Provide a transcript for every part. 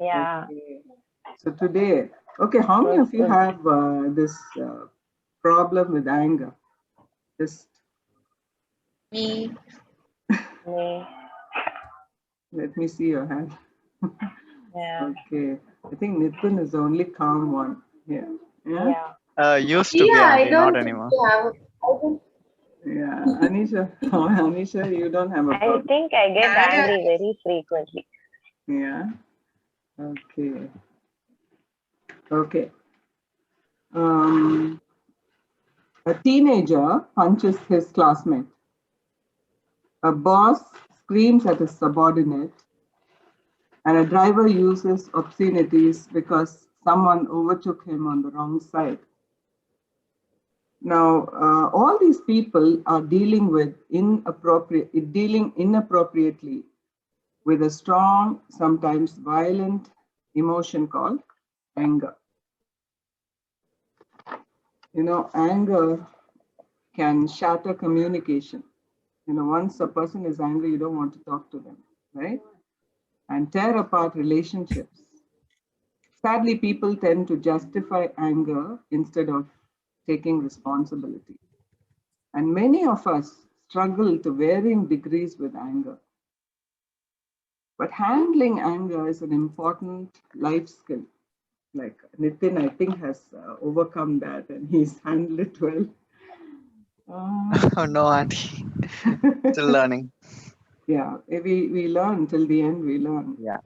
Yeah. Okay. So today, okay, how many of you have this problem with anger? Just Me. Me. let me see your hand. Yeah. Okay, I think Nitin is the only calm one here. Yeah, Yeah. Used to be Yeah, I Auntie, not don't think anymore. we have. I think yeah. Anisha, Anisha, you don't have a I problem. think I get I, angry very frequently. Yeah. Okay. Okay. Um, a teenager punches his classmate. A boss screams at his subordinate, and a driver uses obscenities because someone overtook him on the wrong side. Now, all these people are dealing inappropriately with a strong, sometimes violent emotion called anger. You know, anger can shatter communication. You know, once a person is angry, you don't want to talk to them, right? And tear apart relationships. Sadly, people tend to justify anger instead of taking responsibility. And many of us struggle to varying degrees with anger. But handling anger is an important life skill. Like Nitin, I think, has overcome that and he's handled it well. Oh no, Auntie. Still learning. Yeah, we learn till the end, we learn. Yeah.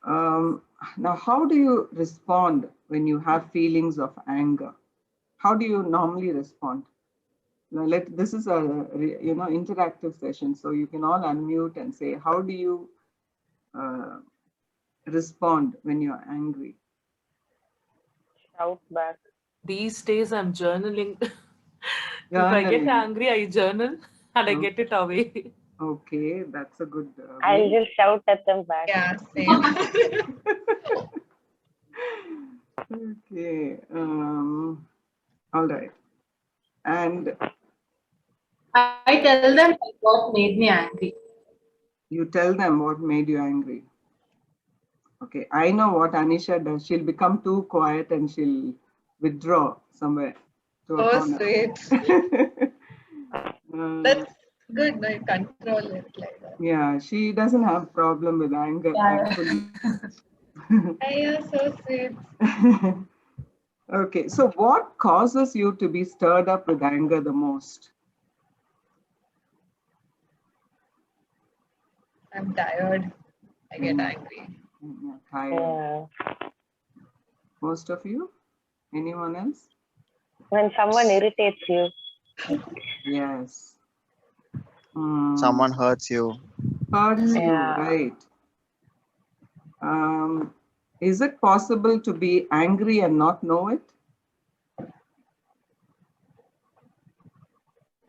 Now, how do you respond when you have feelings of anger? How do you normally respond? Now, this is a interactive session, so you can all unmute and say, how do you respond when you're angry? Shout back. These days I'm journaling. If I get Journaling. angry, I journal and I Oh. get it away. Okay, that's a good I'll way. just shout at them back. yeah, same. Okay. All right. And I tell them what made me angry. you tell them what made you angry. Okay, I know what Anisha does. She'll become too quiet and she'll withdraw somewhere to a Oh, corner. sweet. That's good. No, you control it like that. Yeah, she doesn't have problem with anger, Yeah. thankfully. You're so sweet. Okay, so what causes you to be stirred up with anger the most? I'm tired. I get angry. You're tired. Yeah. Most of you? Anyone else? When someone irritates you. Yes. Someone hurts you. Hurts you, Yeah. right? Is it possible to be angry and not know it?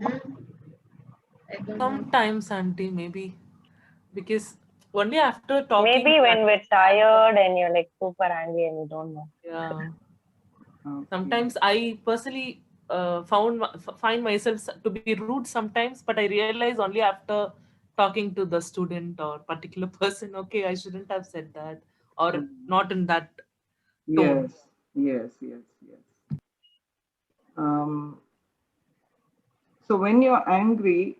I don't know. Sometimes, Auntie, maybe. Because only after talking. Maybe when we're tired and you're like super angry and you don't know. Yeah. Okay. Sometimes I personally find myself to be rude sometimes, but I realize only after talking to the student or particular person, okay, I shouldn't have said that, or not in that tone. Yes. Um, so when you're angry,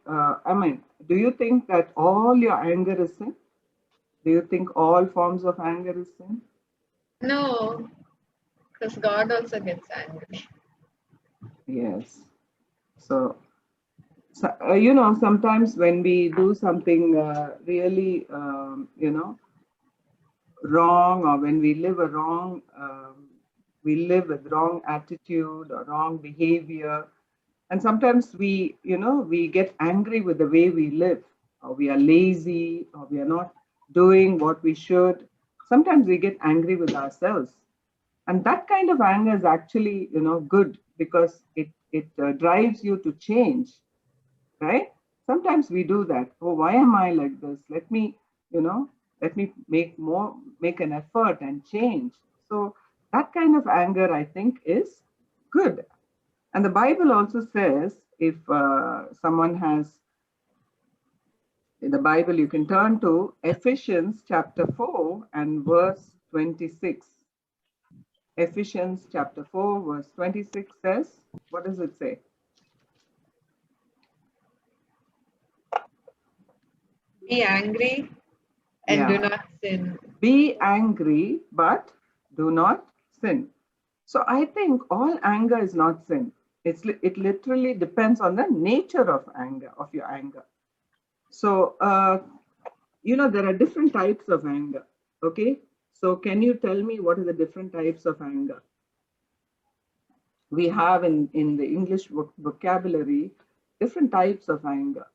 do you think that all your anger is sin? Do you think all forms of anger is sin? No, because God also gets angry. Yes. So sometimes when we do something really, wrong, or when we live we live with wrong attitude or wrong behavior, and sometimes we get angry with the way we live, or we are lazy, or we are not doing what we should. Sometimes we get angry with ourselves, and that kind of anger is actually good, because it drives you to change, right? Sometimes we do that. Oh, why am I like this? You know let me make an effort and change. So that kind of anger, I think, is good. And the Bible also says, if someone has In the Bible, you can turn to Ephesians chapter 4 and verse 26. Ephesians chapter 4 verse 26 says, what does it say? Be angry and do Yeah. not sin. Be angry, but do not sin. So I think all anger is not sin. It literally depends on the nature of anger, of your anger. So, there are different types of anger. Okay. So can you tell me what are the different types of anger? We have in the English vocabulary, different types of anger.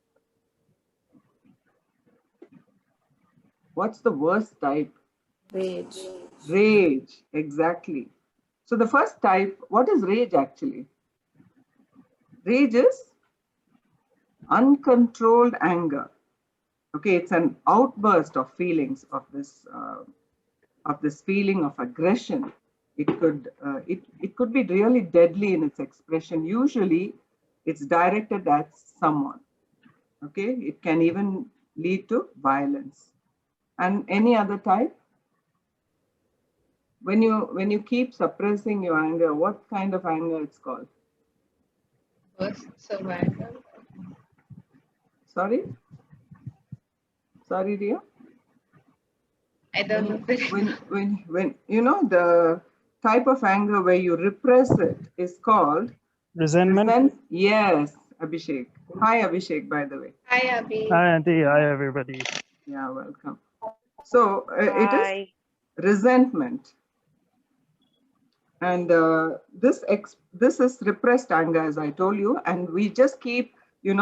What's the worst type? Rage. Rage, exactly. So the first type, what is rage actually? Rage is uncontrolled anger. Okay, it's an outburst of feelings of this feeling of aggression. It could be really deadly in its expression. Usually, it's directed at someone. Okay, it can even lead to violence. And any other type? When you keep suppressing your anger, what kind of anger it's called? Bursts of anger. Sorry, dear. I don't know. When the type of anger where you repress it is called Resentment. Yes, Abhishek. Hi, Abhishek, by the way. Hi, Abhi. Hi, Auntie. Hi, everybody. Yeah, welcome. So it is Hi. resentment. And this is repressed anger, as I told you, and we just keep,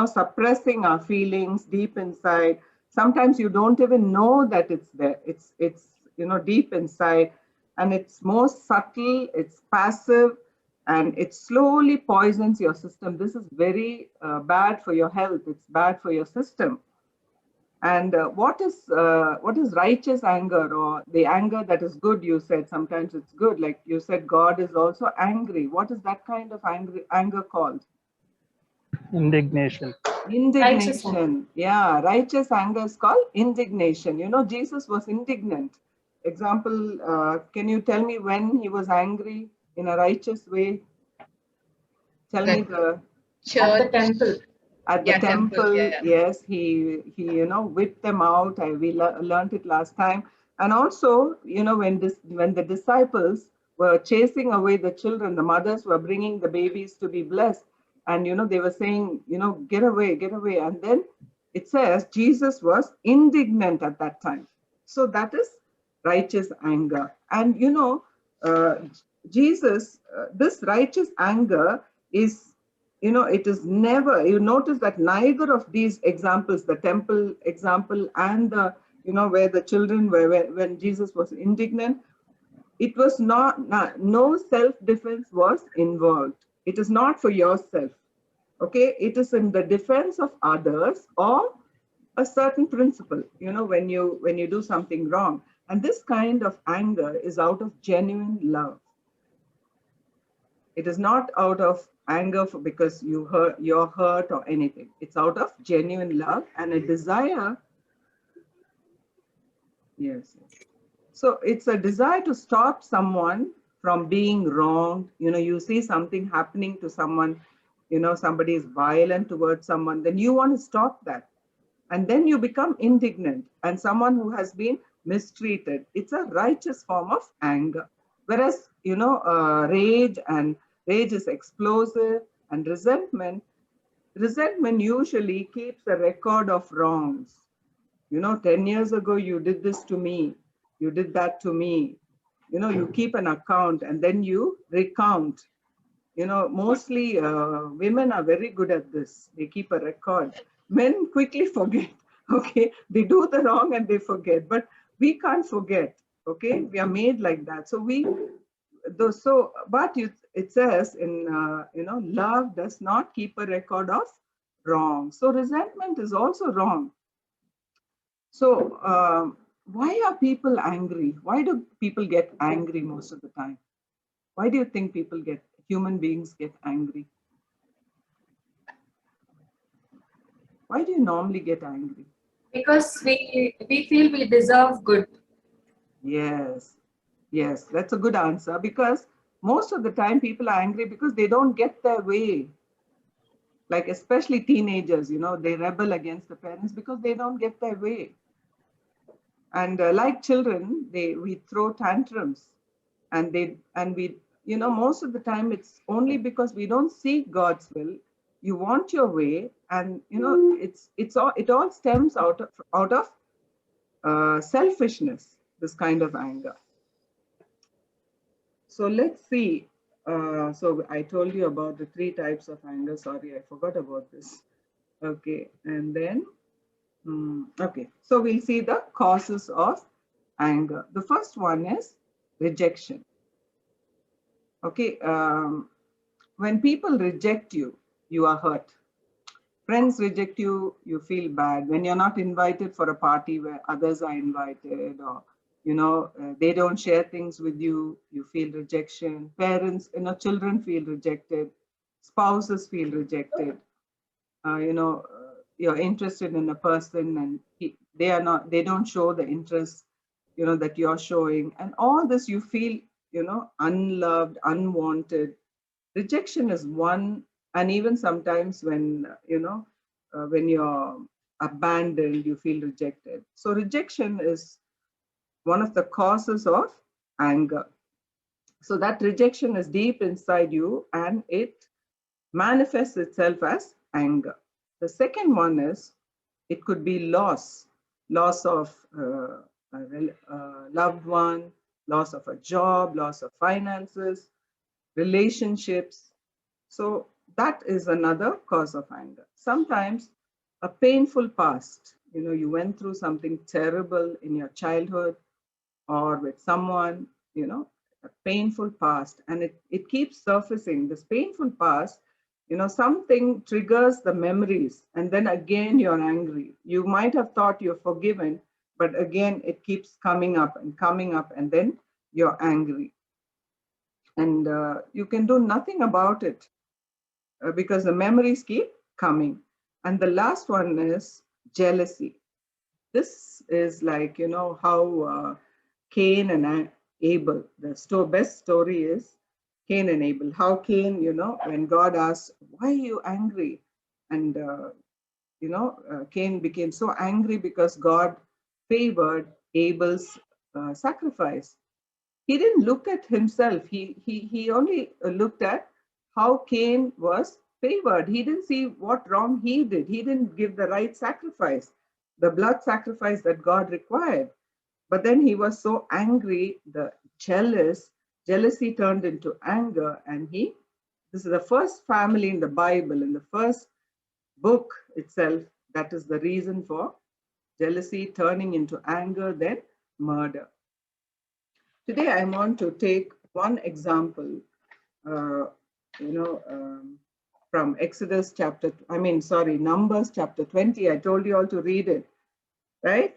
suppressing our feelings deep inside. Sometimes you don't even know that it's there. It's deep inside, and it's more subtle. It's passive, and it slowly poisons your system. This is very bad for your health. It's bad for your system. And what is righteous anger, or the anger that is good? You said sometimes it's good. Like you said, God is also angry. What is that kind of anger called? Indignation. Indignation. Yeah, righteous anger is called indignation. Jesus was indignant. Example, can you tell me when he was angry in a righteous way? Tell me the Church. At the temple. at the temple. Yeah. Yes, he whipped them out. We learned it last time. And also, when the disciples were chasing away the children, the mothers were bringing the babies to be blessed, and they were saying, get away, and then it says Jesus was indignant at that time. So that is righteous anger. And Jesus, this righteous anger is, it is never, you notice that neither of these examples, the temple example and the, where the children were, when Jesus was indignant, it was no self-defense was involved. It is not for yourself. Okay, it is in the defense of others or a certain principle, when you do something wrong. And this kind of anger is out of genuine love. It is not out of anger because you're hurt or anything. It's out of genuine love and a desire. Yes. So it's a desire to stop someone from being wronged. You see something happening to someone, somebody is violent towards someone, then you want to stop that. And then you become indignant, and someone who has been mistreated. It's a righteous form of anger. Whereas, rage is explosive, and resentment usually keeps a record of wrongs. 10 years ago, you did this to me. You did that to me. You keep an account and then you recount. Mostly women are very good at this. They keep a record. Men quickly forget. Okay, they do the wrong and they forget, but we can't forget. Okay, we are made like that. So it says in love does not keep a record of wrong. So resentment is also wrong. So why are people angry? Why do people get angry most of the time? Why do you think human beings get angry? Why do you normally get angry? Because we feel we deserve good. Yes, yes, that's a good answer, because most of the time people are angry because they don't get their way. Like especially teenagers, they rebel against the parents because they don't get their way. And like children, we throw tantrums, and we, most of the time it's only because we don't seek God's will. You want your way, and it all stems out of selfishness, this kind of anger. So let's see. So I told you about the 3 types of anger. Sorry, I forgot about this. Okay, and then, okay, so we'll see the causes of anger. The first one is rejection. Okay, when people reject you, you are hurt. Friends reject you, you feel bad. When you're not invited for a party where others are invited, or they don't share things with you, you feel rejection. Parents, children feel rejected. Spouses feel rejected. You're interested in a person, and they don't show the interest, that you're showing. And all this, you feel, unloved, unwanted. Rejection is one. And even sometimes when, when you're abandoned, you feel rejected. So rejection is one of the causes of anger. So that rejection is deep inside you, and it manifests itself as anger. The second one is, it could be loss of a loved one, loss of a job, loss of finances, relationships. So that is another cause of anger. Sometimes a painful past, you went through something terrible in your childhood or with someone, a painful past, and it keeps surfacing. This painful past, something triggers the memories, and then again you're angry. You might have thought you're forgiven, but again it keeps coming up, and then you're angry. And you can do nothing about it because the memories keep coming. And the last one is jealousy. This is like, how Cain and Abel, the best story is Cain and Abel. How Cain, when God asked, why are you angry? And, Cain became so angry because God favored Abel's sacrifice. He didn't look at himself. He only looked at how Cain was favored. He didn't see what wrong he did. He didn't give the right sacrifice, the blood sacrifice that God required. But then he was so angry, the jealousy turned into anger, and this is the first family in the Bible, in the first book itself, that is the reason for jealousy turning into anger, then murder. Today I want to take one example, from Numbers chapter 20. I told you all to read it, right?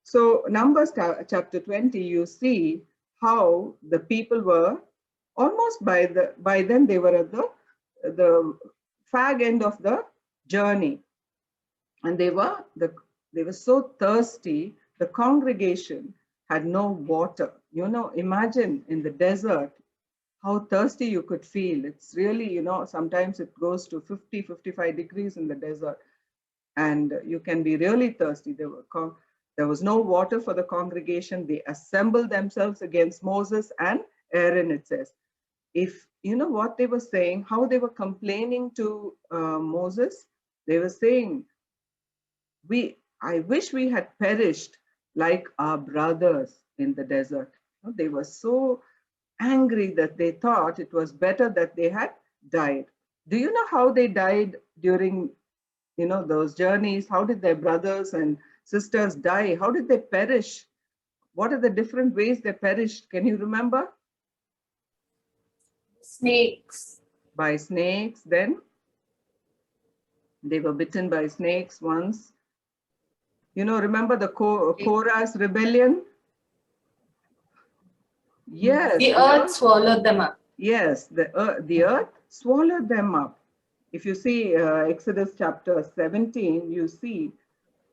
So Numbers chapter 20, you see how the people were almost by then they were at the fag end of the journey, and they were so thirsty. The congregation had no water. Imagine in the desert how thirsty you could feel. It's really, sometimes it goes to 50, 55 degrees in the desert, and you can be really thirsty. There was no water for the congregation. They assembled themselves against Moses and Aaron, it says. If you know what they were saying, how they were complaining to Moses, they were saying, I wish we had perished like our brothers in the desert. They were so angry that they thought it was better that they had died. Do you know how they died during, those journeys? How did their brothers and sisters die? How did they perish? What are the different ways they perished? Can you remember? Snakes. By snakes. Then they were bitten by snakes once. Remember the Korah's rebellion? Yes. The earth swallowed them up. Yes, the earth swallowed them up. If you see Exodus chapter 17, you see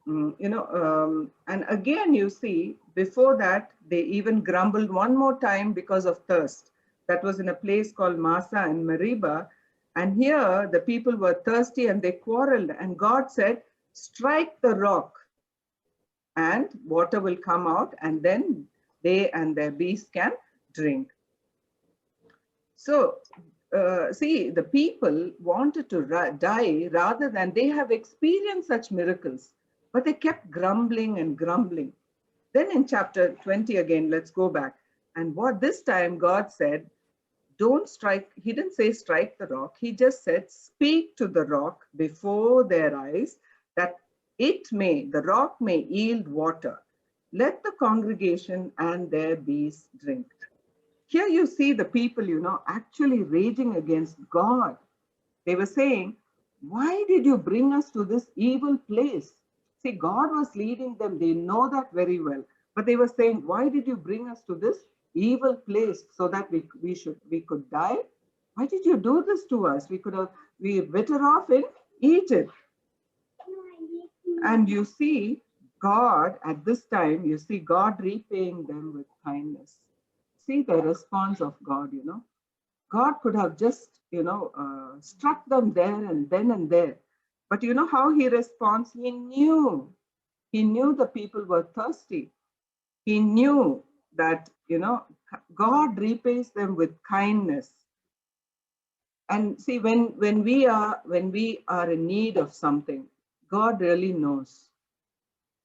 And again, you see, before that, they even grumbled one more time because of thirst. That was in a place called Massa and Meribah. And here the people were thirsty and they quarreled. And God said, strike the rock and water will come out, and then they and their beasts can drink. So, see, the people wanted to die rather than, they have experienced such miracles, but they kept grumbling and grumbling. Then in chapter 20 again, let's go back. And what this time God said, don't strike, he didn't say strike the rock. He just said, speak to the rock before their eyes that the rock may yield water. Let the congregation and their beasts drink. Here you see the people, actually raging against God. They were saying, why did you bring us to this evil place? See, God was leading them. They know that very well. But they were saying, why did you bring us to this evil place so that we could die? Why did you do this to us? We were better off in Egypt. And you see God at this time, you see God repaying them with kindness. See the response of God, God could have just, struck them there and then and there. But you know how he responds? He knew the people were thirsty. He knew that, God repays them with kindness. And see, when we are in need of something, God really knows.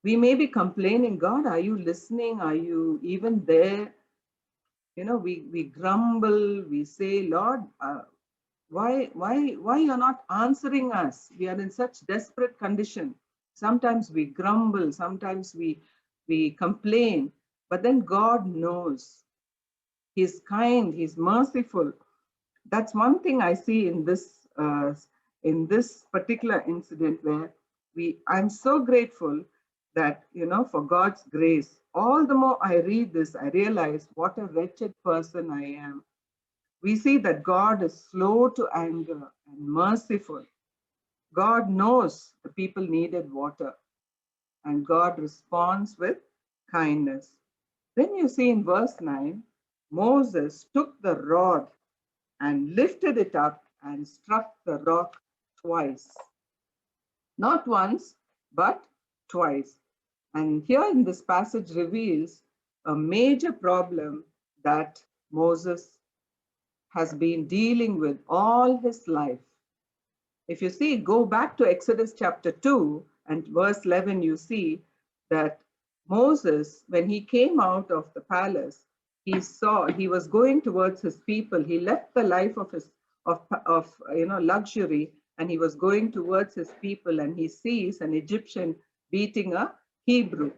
We may be complaining, God, are you listening? Are you even there? We grumble, we say, Lord, why you're not answering us? We are in such desperate condition. Sometimes we grumble, sometimes we complain, but then God knows. He's kind, he's merciful. That's one thing I see in this particular incident where I'm so grateful that, for God's grace. All the more I read this, I realize what a wretched person I am. We see that God is slow to anger and merciful. God knows the people needed water, and God responds with kindness. Then you see in verse 9, Moses took the rod and lifted it up and struck the rock twice. Not once, but twice. And here in this passage reveals a major problem that Moses has been dealing with all his life. If you see, go back to Exodus chapter 2 and verse 11, you see that Moses, when he came out of the palace, he was going towards his people. He left the life of luxury, and he was going towards his people, and he sees an Egyptian beating a Hebrew.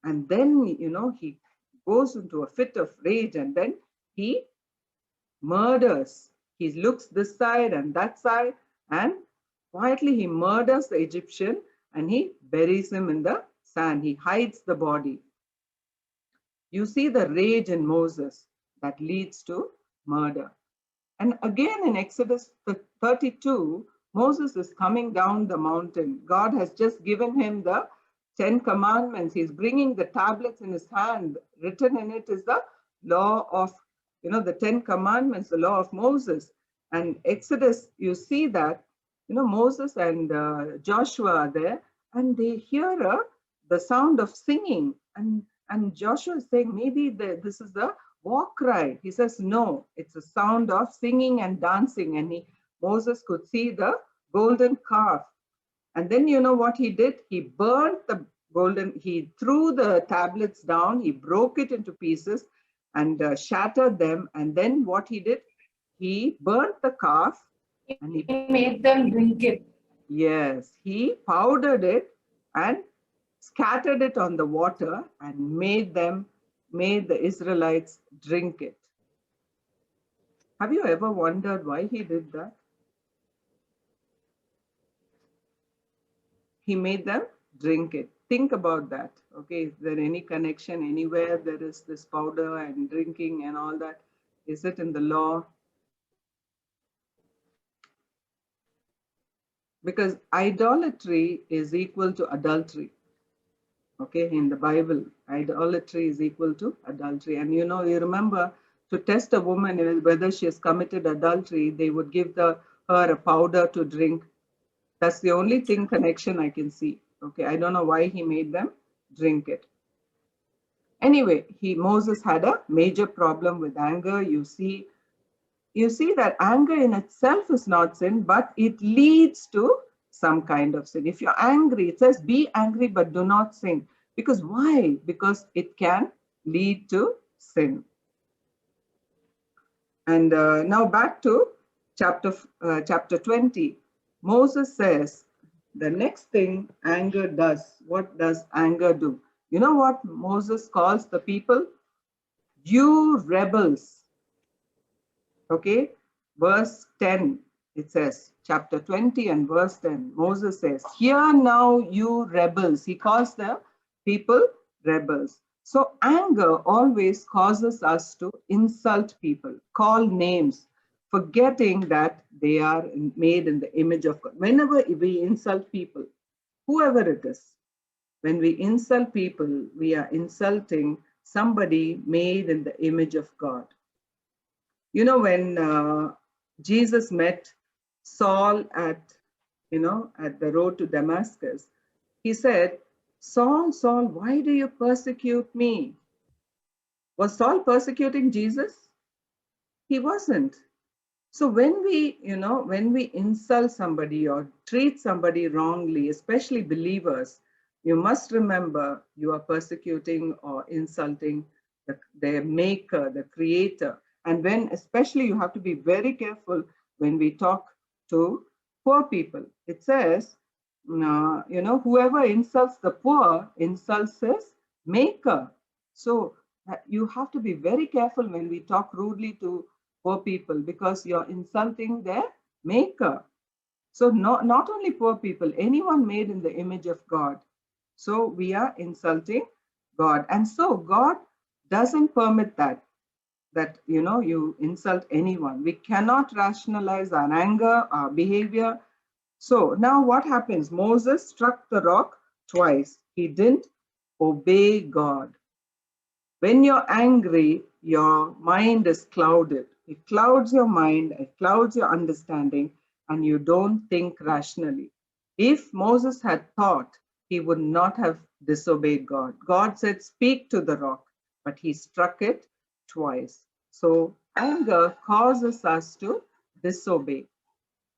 And then, he goes into a fit of rage, and then he murders. He looks this side and that side, and quietly he murders the Egyptian, and he buries him in the sand. He hides the body. You see the rage in Moses that leads to murder. And again in Exodus 32, Moses is coming down the mountain. God has just given him the 10 commandments. He's bringing the tablets in his hand. Written in it is the law of, the 10 commandments, the law of Moses. And Exodus, you see that, Moses and Joshua are there, and they hear the sound of singing. And Joshua is saying, maybe this is the war cry. He says, no, it's a sound of singing and dancing. And Moses could see the golden calf. And then you know what he did? He burnt he threw the tablets down, he broke it into pieces and shattered them. And then what he did? He burnt the calf. And he made them drink it. Yes, he powdered it and scattered it on the water and made the Israelites drink it. Have you ever wondered why he did that? He made them drink it. Think about that. Okay, is there any connection anywhere there is this powder and drinking and all that? Is it in the law? Because idolatry is equal to adultery. Okay, in the Bible, idolatry is equal to adultery. And you remember, to test a woman whether she has committed adultery, they would give her a powder to drink. That's the only connection I can see. Okay, I don't know why he made them drink it. Anyway, Moses had a major problem with anger. You see that anger in itself is not sin, but it leads to some kind of sin. If you're angry, it says be angry, but do not sin. Because why? Because it can lead to sin. And now back to chapter 20. Moses says the next thing anger does. What does anger do? You know what Moses calls the people? You rebels. Okay, verse 10, it says, chapter 20 and verse 10, Moses says, "Hear now, you rebels." He calls the people rebels. So anger always causes us to insult people, call names, forgetting that they are made in the image of God. Whenever we insult people, whoever it is, when we insult people, we are insulting somebody made in the image of God. When Jesus met Saul at the road to Damascus, he said, "Saul, Saul, why do you persecute me?" Was Saul persecuting Jesus? He wasn't. So when we insult somebody or treat somebody wrongly, especially believers, you must remember you are persecuting or insulting their maker, the creator. And especially you have to be very careful when we talk to poor people. It says, whoever insults the poor insults his maker. So you have to be very careful when we talk rudely to poor people, because you're insulting their maker. So not only poor people, anyone made in the image of God. So we are insulting God. And so God doesn't permit that you insult anyone. We cannot rationalize our anger, our behavior. So now what happens? Moses struck the rock twice. He didn't obey God. When you're angry, your mind is clouded. It clouds your mind, it clouds your understanding, and you don't think rationally. If Moses had thought, he would not have disobeyed God. God said, "Speak to the rock," but he struck it twice. So anger causes us to disobey.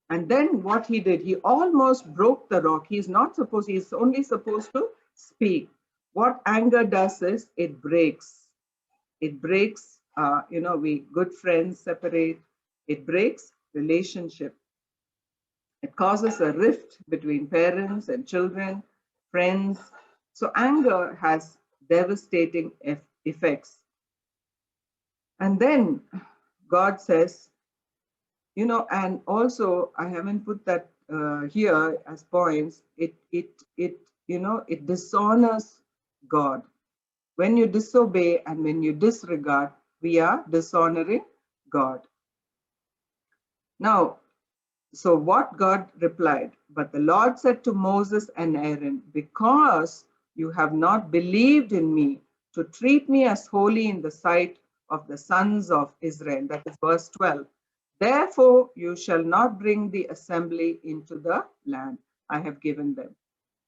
And then what he did, he almost broke the rock. He's only supposed to speak. What anger does is it breaks. It breaks, we good friends separate. It breaks relationship. It causes a rift between parents and children, friends. So anger has devastating effects. And then God says, and also I haven't put that here as points. It dishonors God. When you disobey and when you disregard, we are dishonoring God. Now, so what God replied? "But the Lord said to Moses and Aaron, because you have not believed in me to treat me as holy in the sight of the sons of Israel." That is verse 12. "Therefore, you shall not bring the assembly into the land I have given them."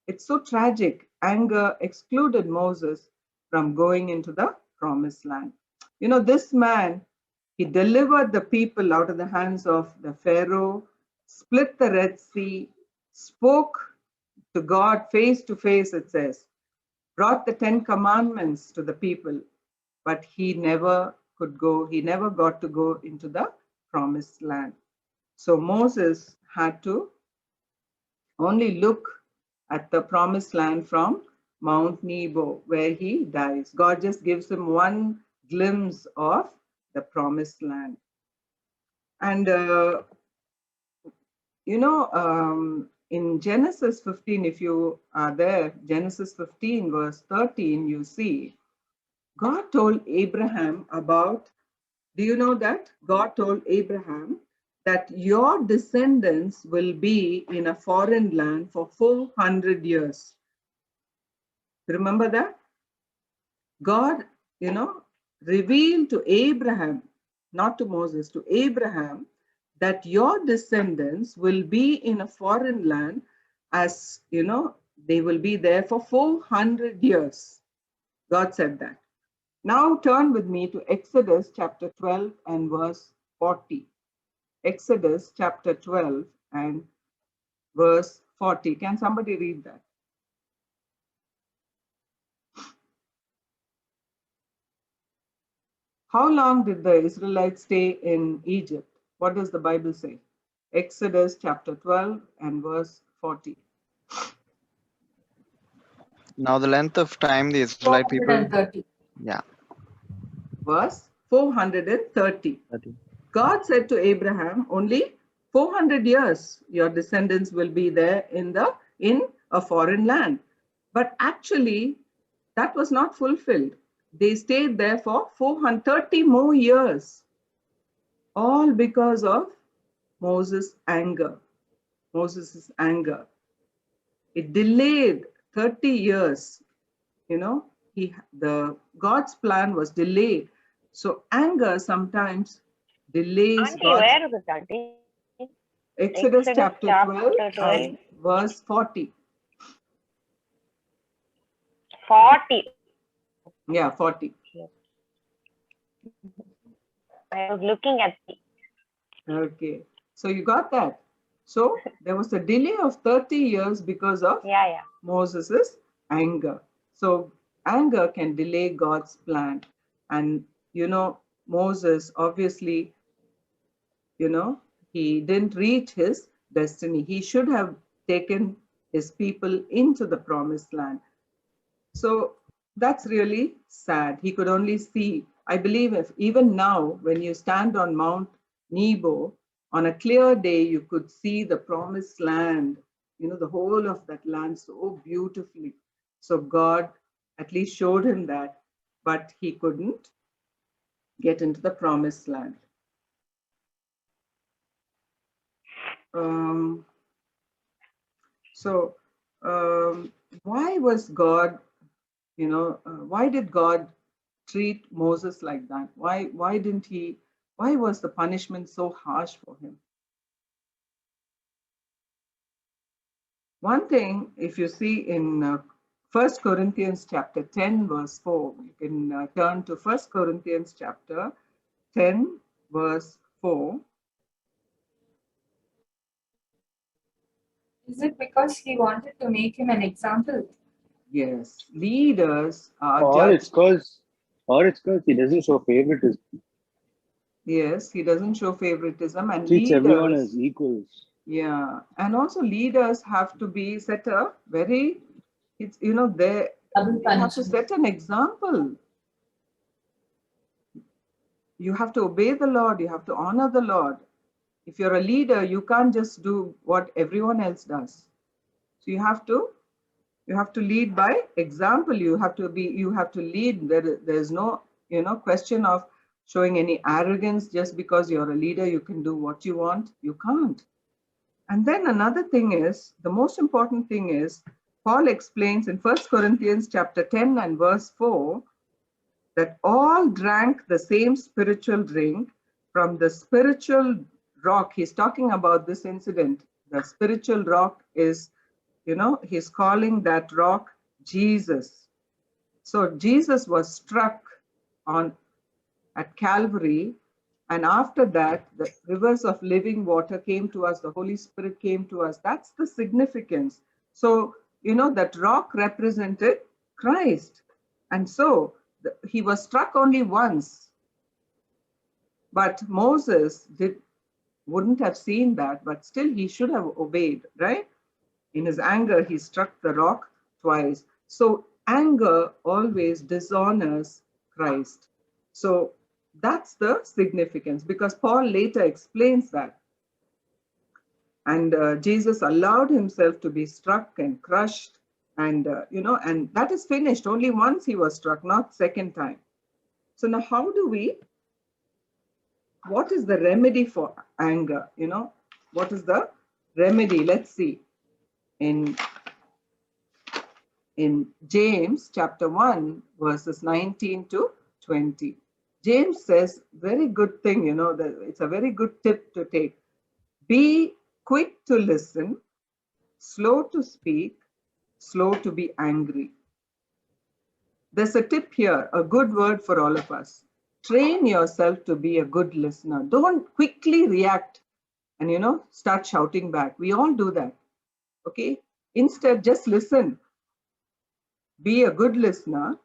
It's so tragic. Anger excluded Moses from going into the promised land. This man, he delivered the people out of the hands of the Pharaoh, split the Red Sea, spoke to God face to face, it says, brought the 10 commandments to the people, but he never got to go into the promised land. So Moses had to only look at the promised land from Mount Nebo, where he dies. God just gives him one glimpse of the promised land. And, in Genesis 15, if you are there, Genesis 15, verse 13, you see, God told Abraham do you know that? God told Abraham that your descendants will be in a foreign land for 400 years. Remember that? God, revealed to Abraham, not to Moses, to Abraham, that your descendants will be in a foreign land, as they will be there for 400 years. God said that. Now turn with me to Exodus chapter 12 and verse 40. Exodus chapter 12 and verse 40. Can somebody read that? How long did the Israelites stay in Egypt? What does the Bible say? Exodus chapter 12 and verse 40. Now the length of time the Israelite people. 430. Yeah. Verse 430. 30. God said to Abraham, only 400 years your descendants will be there in a foreign land. But actually, that was not fulfilled. They stayed there for 430 more years, all because of Moses' anger. Moses' anger. It delayed 30 years. God's plan was delayed. So anger sometimes delays Auntie, God's. where is it, Auntie? Exodus chapter 12 12. and verse 40. 40. Yeah, 40. I was looking at it. Okay. So you got that. So there was a delay of 30 years because of Yeah. Moses' anger. So anger can delay God's plan. And, Moses obviously, he didn't reach his destiny. He should have taken his people into the promised land. So that's really sad. He could only see. I believe if even now, when you stand on Mount Nebo, on a clear day, you could see the promised land, the whole of that land so beautifully. So God at least showed him that, but he couldn't get into the promised land. Why was God, why did God treat Moses like that? Why was the punishment so harsh for him? One thing, if you see in 1 Corinthians chapter 10 verse 4, you can turn to 1 Corinthians chapter 10 verse 4. Is it because he wanted to make him an example? Yes, leaders are Or judged. it's because he doesn't show favoritism. Yes, he doesn't show favoritism, and Treats everyone leaders, as equals. yeah, and also leaders have to be set a very, they Double have to punishment. set an example. You have to obey the Lord. You have to honor the Lord. If you're a leader, you can't just do what everyone else does. So you have to lead by example. You have to lead. There's no, question of showing any arrogance. Just because you're a leader, you can do what you want. You can't. And then another thing is, the most important thing is, Paul explains in 1 Corinthians chapter 10 and verse 4, that all drank the same spiritual drink from the spiritual rock. He's talking about this incident. The spiritual rock is, he's calling that rock Jesus. So Jesus was struck at Calvary, and after that, the rivers of living water came to us, the Holy Spirit came to us. That's the significance. So, that rock represented Christ. And so he was struck only once. But Moses wouldn't have seen that, but still he should have obeyed, right? In his anger, he struck the rock twice. So anger always dishonors Christ. So that's the significance, because Paul later explains that. And Jesus allowed himself to be struck and crushed, and and that is finished. Only once he was struck, not second time. So now what is the remedy for anger? What is the remedy? Let's see. In in James chapter 1, verses 19 to 20. James says, very good thing, you know, that it's a very good tip to take. Be quick to listen, slow to speak, slow to be angry. There's a tip here, a good word for all of us. Train yourself to be a good listener. Don't quickly react and, you know, start shouting back. We all do that. Okay? Instead, just listen. Be a good listener.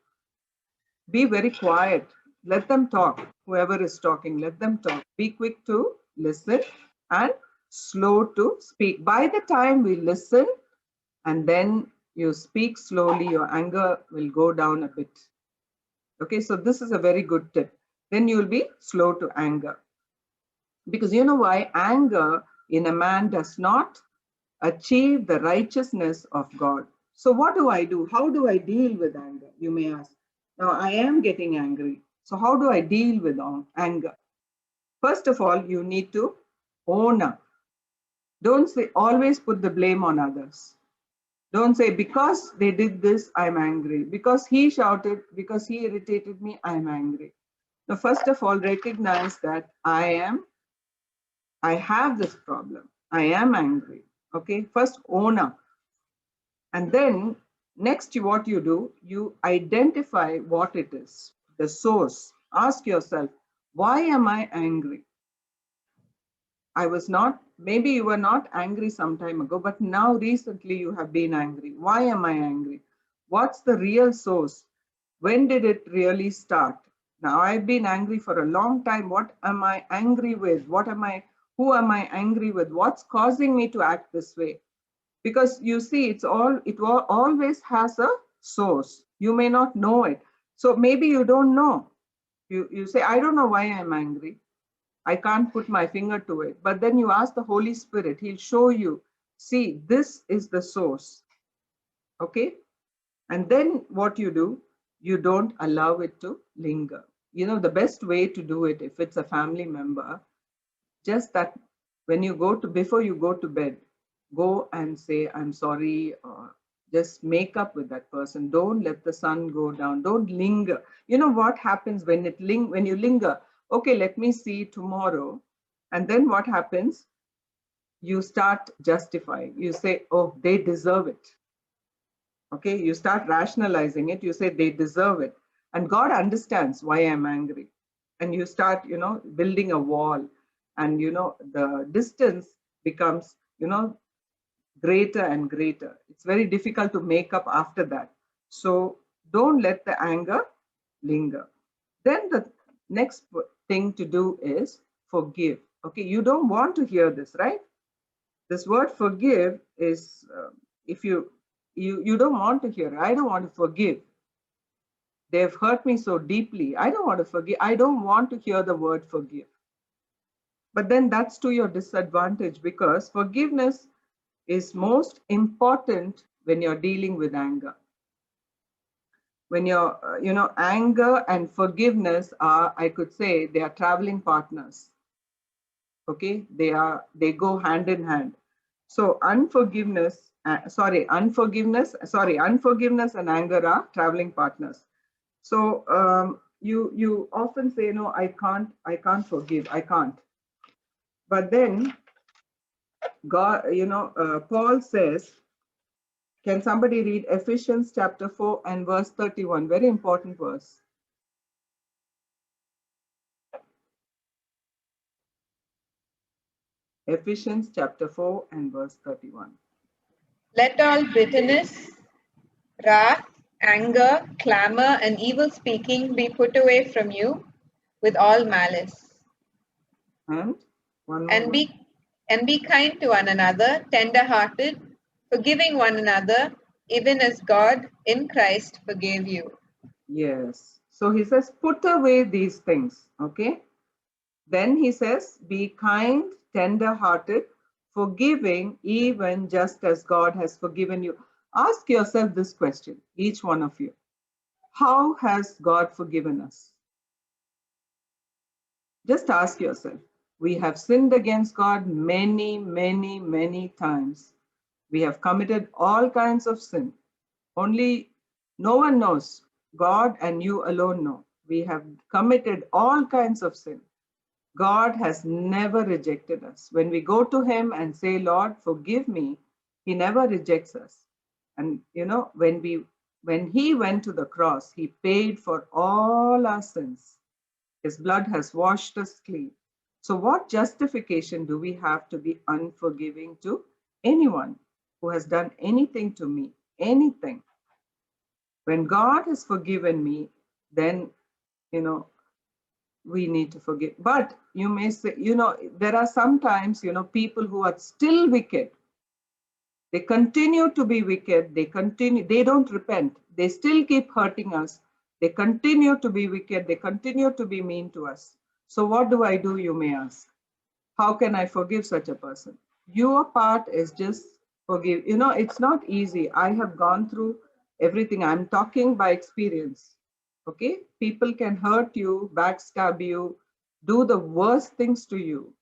Be very quiet. Let them talk. Whoever is talking, let them talk. Be quick to listen and slow to speak. By the time we listen and then you speak slowly, your anger will go down a bit. Okay, so this is a very good tip. Then you'll be slow to anger. Because you know why? Anger in a man does not achieve the righteousness of God. So what do I do? How do I deal with anger? You may ask. Now I am getting angry. So how do I deal with anger? First of all, you need to own up. Don't say, always put the blame on others. Don't say, because they did this, I'm angry. Because he shouted, because he irritated me, I'm angry. Now, first of all, recognize that I have this problem. I am angry. Okay, first own up. And then next, what you do, you identify what it is, the source. Ask yourself, why am I angry? I was not, maybe you were not angry some time ago, but now recently you have been angry. Why am I angry? What's the real source? When did it really start? Now I've been angry for a long time. What am I angry with? Who am I angry with? What's causing me to act this way? Because you see, it always has a source. You may not know it. So maybe you don't know. You say, I don't know why I'm angry. I can't put my finger to it. But then you ask the Holy Spirit, he'll show you, see, this is the source. Okay? And then what you do, you don't allow it to linger. You know, the best way to do it, if it's a family member, just that when you before you go to bed, go and say, I'm sorry, or just make up with that person. Don't let the sun go down. Don't linger. You know what happens when you linger? Okay, let me see tomorrow. And then what happens? You start justifying. You say, oh, they deserve it. Okay, you start rationalizing it. You say they deserve it. And God understands why I'm angry. And you start, you know, building a wall. And, you know, the distance becomes, you know, greater and greater. It's very difficult to make up after that. So don't let the anger linger. Then the next thing to do is forgive. Okay, you don't want to hear this, right? This word forgive is, if you don't want to hear it. I don't want to forgive. They've hurt me so deeply. I don't want to forgive. I don't want to hear the word forgive. But then that's to your disadvantage, because forgiveness is most important when you're dealing with anger. When you're, you know, anger and forgiveness are, I could say, they are traveling partners. Okay, they go hand in hand. So unforgiveness and anger are traveling partners. So you often say, no, I can't forgive, I can't. But then God, you know, Paul says, can somebody read Ephesians chapter 4 and verse 31? Very important verse. Ephesians chapter 4 and verse 31. Let all bitterness, wrath, anger, clamor, and evil speaking be put away from you with all malice. And one more. And be kind to one another, tender-hearted, forgiving one another, even as God in Christ forgave you. Yes. So he says, put away these things. Okay. Then he says, be kind, tender-hearted, forgiving, even just as God has forgiven you. Ask yourself this question, each one of you. How has God forgiven us? Just ask yourself. We have sinned against God many, many, many times. We have committed all kinds of sin. Only no one knows. God and you alone know. We have committed all kinds of sin. God has never rejected us. When we go to him and say, Lord, forgive me, he never rejects us. And you know, when he went to the cross, he paid for all our sins. His blood has washed us clean. So what justification do we have to be unforgiving to anyone who has done anything to me? Anything. When God has forgiven me, then, you know, we need to forgive. But you may say, you know, there are sometimes, you know, people who are still wicked. They continue to be wicked. They don't repent. They still keep hurting us. They continue to be wicked. They continue to be mean to us. So what do I do, you may ask? How can I forgive such a person? Your part is just forgive. You know, it's not easy. I have gone through everything. I'm talking by experience. Okay? People can hurt you, backstab you, do the worst things to you.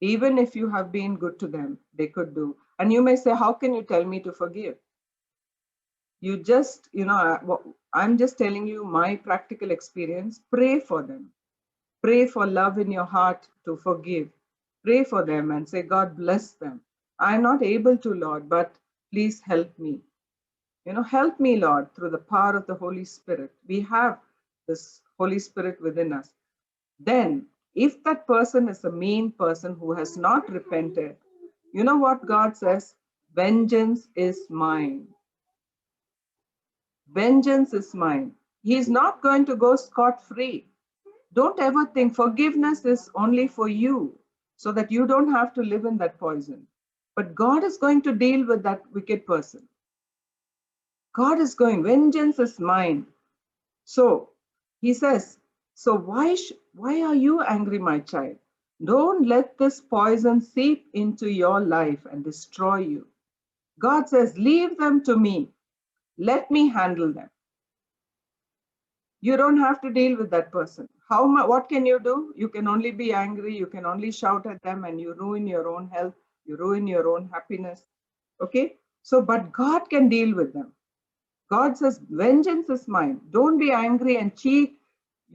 Even if you have been good to them, they could do. And you may say, how can you tell me to forgive? You just, you know, I'm just telling you my practical experience. Pray for them. Pray for love in your heart to forgive. Pray for them and say, God bless them. I'm not able to, Lord, but please help me. You know, help me, Lord, through the power of the Holy Spirit. We have this Holy Spirit within us. Then, if that person is a mean person who has not repented, you know what God says? Vengeance is mine. Vengeance is mine. He is not going to go scot-free. Don't ever think forgiveness is only for you so that you don't have to live in that poison. But God is going to deal with that wicked person. God is going, vengeance is mine. So he says, so why are you angry, my child? Don't let this poison seep into your life and destroy you. God says, leave them to me. Let me handle them. You don't have to deal with that person. What can you do? You can only be angry. You can only shout at them and you ruin your own health. You ruin your own happiness. Okay? So, but God can deal with them. God says, vengeance is mine. Don't be angry and cheat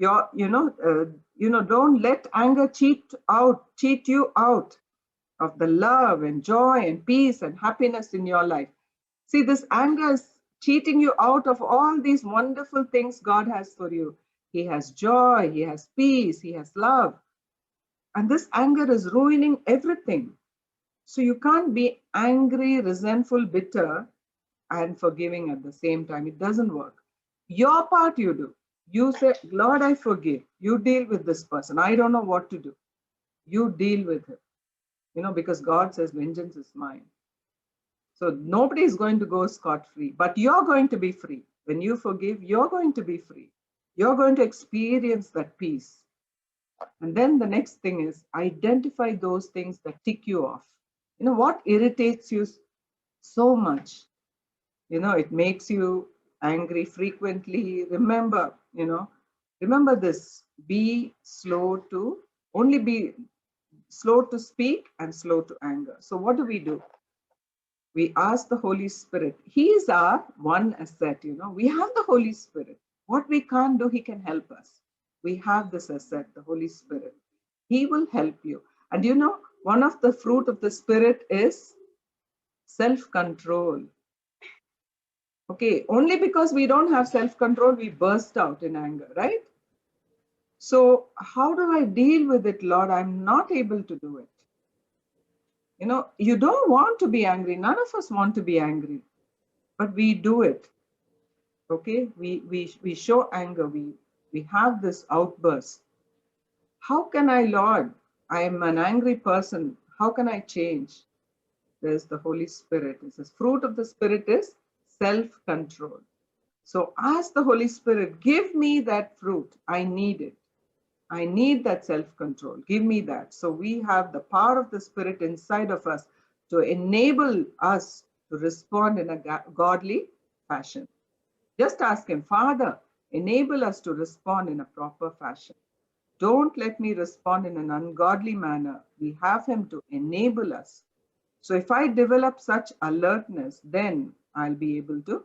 don't let anger cheat you out of the love and joy and peace and happiness in your life. See, this anger is cheating you out of all these wonderful things God has for you. He has joy, he has peace, he has love. And this anger is ruining everything. So you can't be angry, resentful, bitter, and forgiving at the same time. It doesn't work. Your part you do. You say, Lord, I forgive. You deal with this person. I don't know what to do. You deal with him. You know, because God says, vengeance is mine. So nobody is going to go scot-free, but you're going to be free. When you forgive, you're going to be free. You're going to experience that peace. And then the next thing is identify those things that tick you off. You know, what irritates you so much? You know, it makes you angry frequently. Remember this, be slow to speak and slow to anger. So what do? We ask the Holy Spirit. He is our one asset, you know. We have the Holy Spirit. What we can't do, he can help us. We have this asset, the Holy Spirit. He will help you. And you know, one of the fruit of the Spirit is self-control. Okay, only because we don't have self-control, we burst out in anger, right? So how do I deal with it, Lord? I'm not able to do it. You know, you don't want to be angry. None of us want to be angry, but we do it. Okay, we show anger. We have this outburst. How can I, Lord? I am an angry person. How can I change? There's the Holy Spirit. It says, fruit of the Spirit is self-control. So ask the Holy Spirit, give me that fruit. I need it. I need that self-control. Give me that. So we have the power of the Spirit inside of us to enable us to respond in a godly fashion. Just ask him, Father, enable us to respond in a proper fashion. Don't let me respond in an ungodly manner. We have him to enable us. So if I develop such alertness, then I'll be able to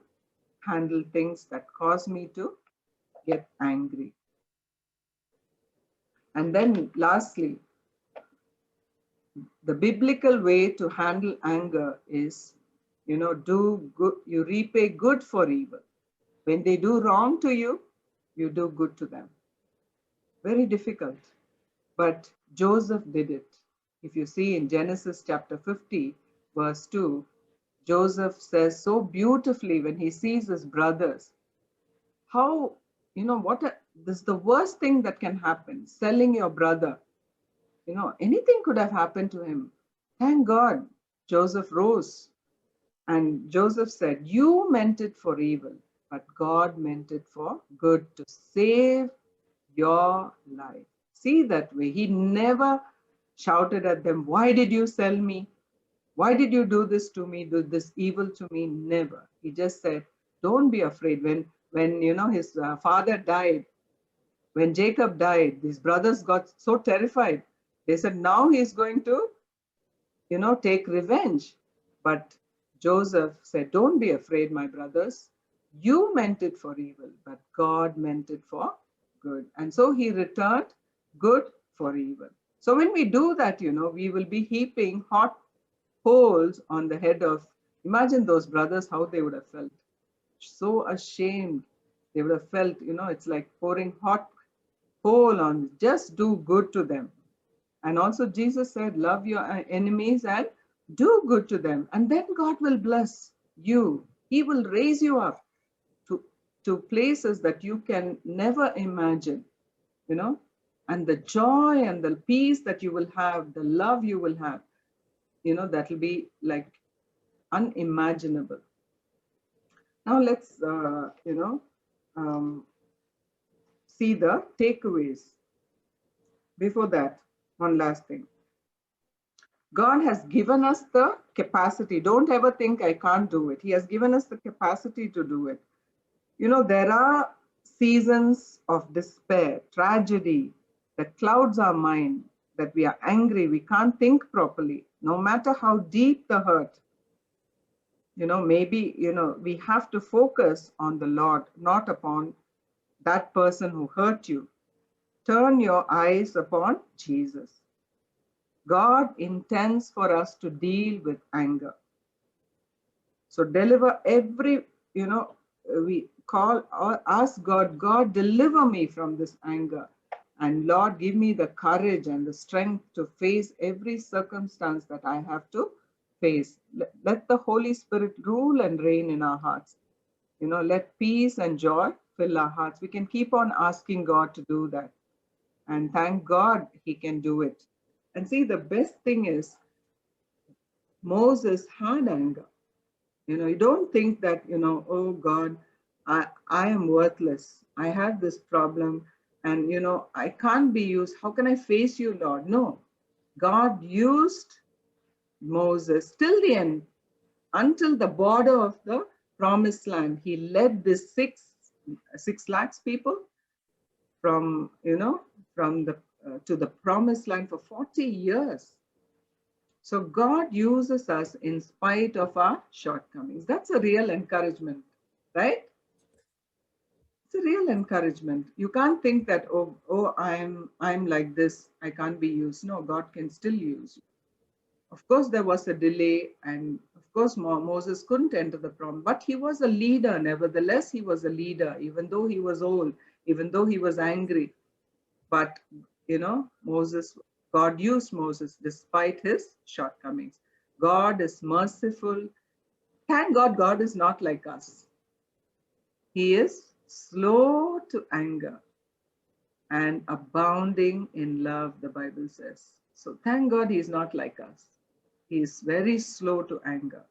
handle things that cause me to get angry. And then lastly, the biblical way to handle anger is, do good, you repay good for evil. When they do wrong to you, you do good to them. Very difficult. But Joseph did it. If you see in Genesis chapter 50, verse 2, Joseph says so beautifully when he sees his brothers, how, this is the worst thing that can happen, selling your brother. Anything could have happened to him. Thank God, Joseph rose. And Joseph said, you meant it for evil, but God meant it for good to save your life. See that way. He never shouted at them, why did you sell me? Why did you do this to me, do this evil to me? Never. He just said, don't be afraid. When his father died, when Jacob died, his brothers got so terrified. They said, now he's going to, take revenge. But Joseph said, don't be afraid, my brothers. You meant it for evil, but God meant it for good. And so he returned good for evil. So when we do that, we will be heaping hot coals on the head of, imagine those brothers, how they would have felt. So ashamed. They would have felt, it's like pouring hot coal on, just do good to them. And also Jesus said, love your enemies and do good to them. And then God will bless you. He will raise you up to places that you can never imagine, and the joy and the peace that you will have, the love you will have, that will be like unimaginable. Now let's, see the takeaways. Before that, one last thing. God has given us the capacity. Don't ever think I can't do it. He has given us the capacity to do it. There are seasons of despair, tragedy, that clouds our mind, that we are angry, we can't think properly, no matter how deep the hurt. Maybe, we have to focus on the Lord, not upon that person who hurt you. Turn your eyes upon Jesus. God intends for us to deal with anger. So deliver every, we call or ask God, God, deliver me from this anger. And Lord, give me the courage and the strength to face every circumstance that I have to face. Let the Holy Spirit rule and reign in our hearts. Let peace and joy fill our hearts. We can keep on asking God to do that. And thank God he can do it. And see, the best thing is Moses had anger. You don't think that, oh God, I am worthless. I have this problem and, I can't be used. How can I face you, Lord? No, God used Moses till the end, until the border of the promised land. He led this 6 lakhs people from, from the to the promised land for 40 years. So God uses us in spite of our shortcomings. That's a real encouragement, right? It's a real encouragement. You can't think that, oh, I'm like this, I can't be used. No, God can still use you. Of course, there was a delay, and of course, Moses couldn't enter the promise, but he was a leader. Nevertheless, he was a leader, even though he was old, even though he was angry. But, God used Moses despite his shortcomings. God is merciful. Thank God, God is not like us. He is slow to anger and abounding in love, the Bible says. So thank God he is not like us. He is very slow to anger.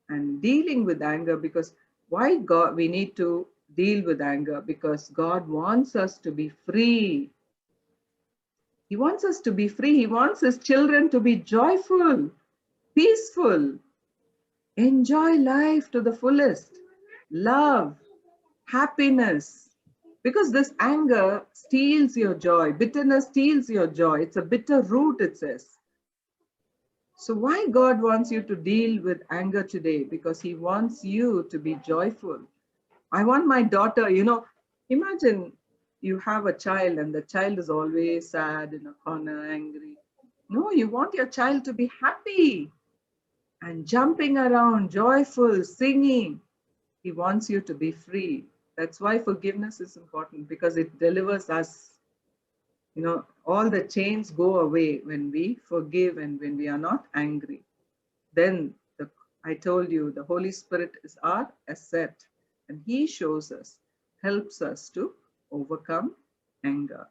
And dealing with anger, because why God, we need to deal with anger? Because God wants us to be free. He wants us to be free. He wants his children to be joyful, peaceful, enjoy life to the fullest, love, happiness. Because this anger steals your joy. Bitterness steals your joy. It's a bitter root, it says. So why God wants you to deal with anger today? Because he wants you to be joyful. I want my daughter, imagine you have a child and the child is always sad in a corner, angry. No, you want your child to be happy and jumping around, joyful, singing. He wants you to be free. That's why forgiveness is important, because it delivers us. All the chains go away when we forgive and when we are not angry. Then I told you, the Holy Spirit is our asset, and He shows us, helps us to overcome anger.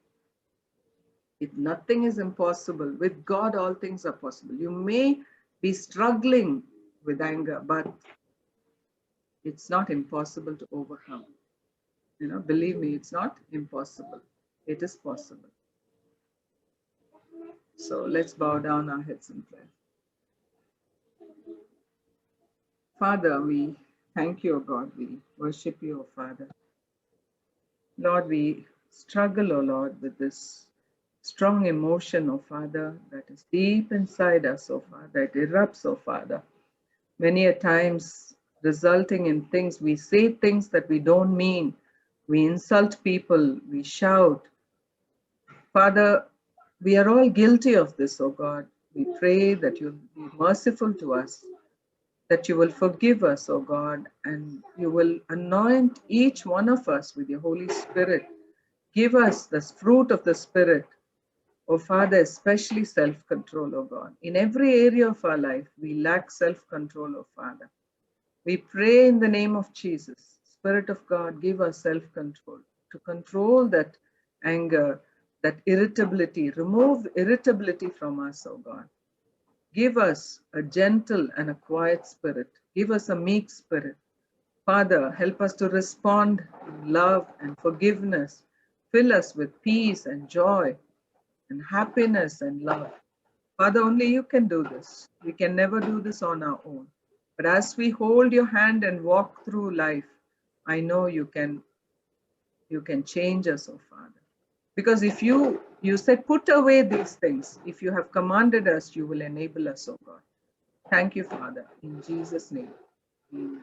If nothing is impossible, with God all things are possible. You may be struggling with anger, but it's not impossible to overcome. Believe me, it's not impossible. It is possible. So let's bow down our heads in prayer. Father, we thank you, O God. We worship you, O Father. Lord, we struggle, O Lord, with this strong emotion, O Father, that is deep inside us, O Father. It erupts, O Father. Many a times resulting in things, we say things that we don't mean. We insult people, we shout. Father, we are all guilty of this, O God. We pray that you'll be merciful to us, that you will forgive us, O God, and you will anoint each one of us with your Holy Spirit. Give us the fruit of the Spirit, O Father, especially self-control, O God. In every area of our life, we lack self-control, O Father. We pray in the name of Jesus. Spirit of God, give us self-control to control that anger, that irritability. Remove irritability from us, O God. Give us a gentle and a quiet spirit. Give us a meek spirit. Father, help us to respond in love and forgiveness. Fill us with peace and joy and happiness and love. Father, only you can do this. We can never do this on our own. But as we hold your hand and walk through life, I know you can change us, oh Father. Because if you said, put away these things. If you have commanded us, you will enable us, oh God. Thank you, Father. In Jesus' name. Amen.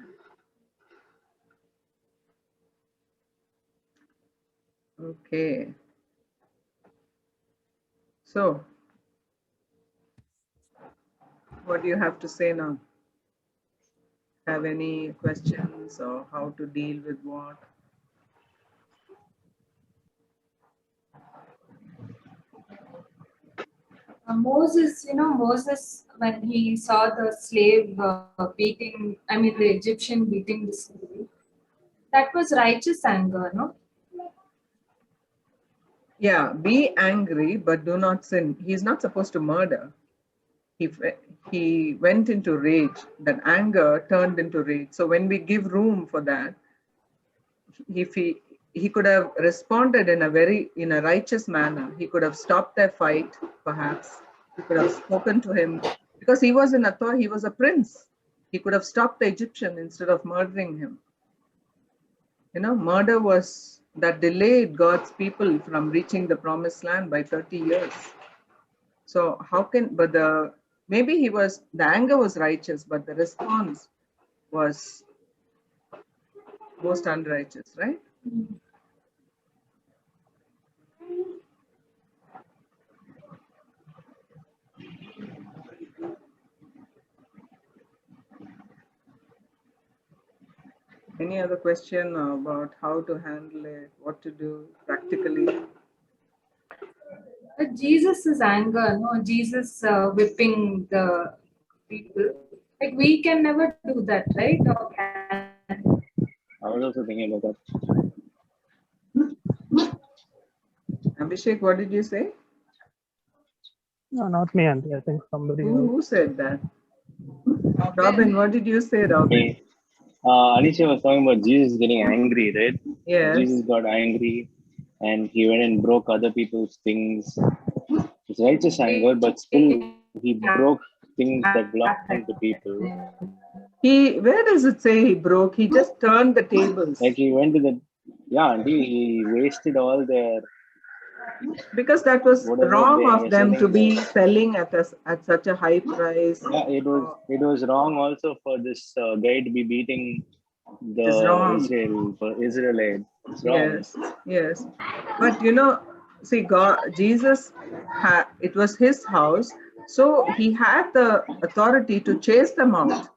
Okay. So, what do you have to say now? Have any questions or how to deal with what? Moses, when he saw the slave beating, the Egyptian beating the slave, that was righteous anger, no? Yeah, be angry, but do not sin. He's not supposed to murder. He went into rage. That anger turned into rage. So when we give room for that, if he could have responded in a righteous manner. He could have stopped their fight, perhaps. He could have spoken to him, because he was in authority. He was a prince. He could have stopped the Egyptian instead of murdering him. Murder was that delayed God's people from reaching the promised land by 30 years. So maybe the anger was righteous, but the response was most unrighteous, right? Any other question about how to handle it, what to do practically? Jesus' anger, no? Jesus whipping the people. Like, we can never do that, right? Or can? I was also thinking about that. Abhishek, what did you say? No, not me, Auntie. I think somebody else. Who said that? Robin, what did you say, Robin? Okay. Alicia was talking about Jesus getting angry, right? Yes. Jesus got angry and he went and broke other people's things. It's righteous anger, but still he broke things that belonged to people. Where does it say he broke? He just turned the tables. Like he went to he wasted all their. Because that was wrong of them to be selling at such a high price. Yeah, it was wrong also for this guy to be beating It's wrong. Israelite. It's wrong. Yes, yes. But see, Jesus it was his house, so he had the authority to chase them out.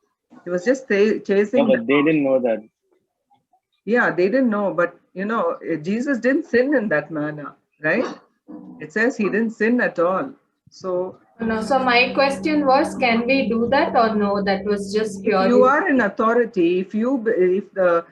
He was just Yeah, chasing but them. they didn't know that. Yeah, they didn't know, but Jesus didn't sin in that manner, right? It says he didn't sin at all. So No, so my question was, can we do that or no? That was just if purely. you are in authority, if the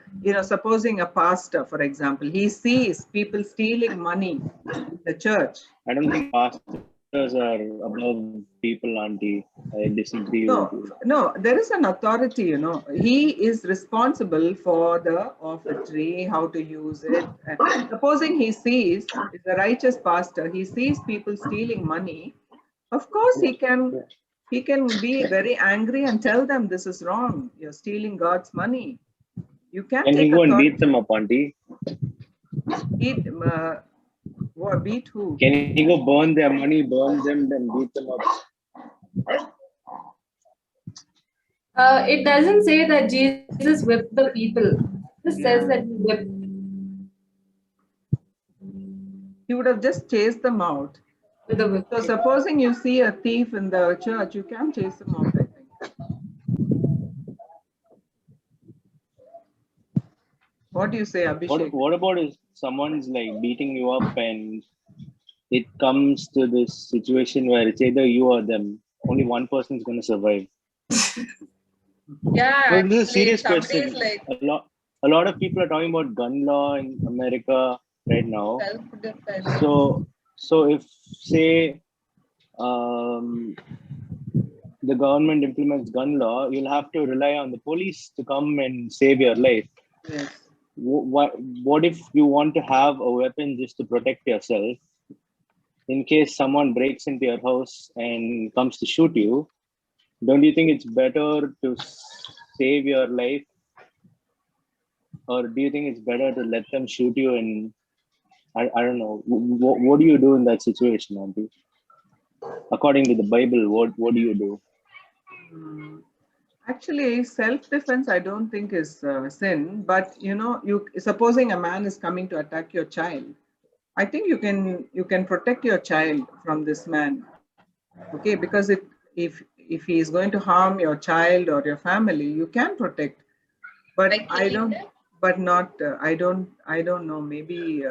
supposing a pastor, for example, he sees people stealing money in the church. I don't think pastors are above people, auntie. I disagree with you. No, there is an authority, He is responsible for the offertory, how to use it. Supposing he sees, is a righteous pastor, he sees people stealing money, of course he can be very angry and tell them this is wrong. You're stealing God's money. You can't Can he take go and authority. beat them up, auntie? Beat who? Can he go burn their money, burn them, then beat them up? It doesn't say that Jesus whipped the people. It says that he whipped. He would have just chased them out. With a whip. So supposing you see a thief in the church, you can chase him out, I think. What do you say, Abhishek? What about if someone's like beating you up and it comes to this situation where it's either you or them? Only one person is going to survive. Yeah, Well, this is a serious somebody's question. like A lot of people are talking about gun law in America right now. self-defense. So if say the government implements gun law, you'll have to rely on the police to come and save your life. Yes. What if you want to have a weapon just to protect yourself in case someone breaks into your house and comes to shoot you? Don't you think it's better to save your life, or do you think it's better to let them shoot you? And I don't know, what do you do in that situation, auntie? According to the Bible, what do you do? Actually, self-defense I don't think is sin, but you supposing a man is coming to attack your child, I think you can protect your child from this man. Okay, because if he is going to harm your child or your family, you can protect. But Like I killing don't. them? But not. I don't know. Maybe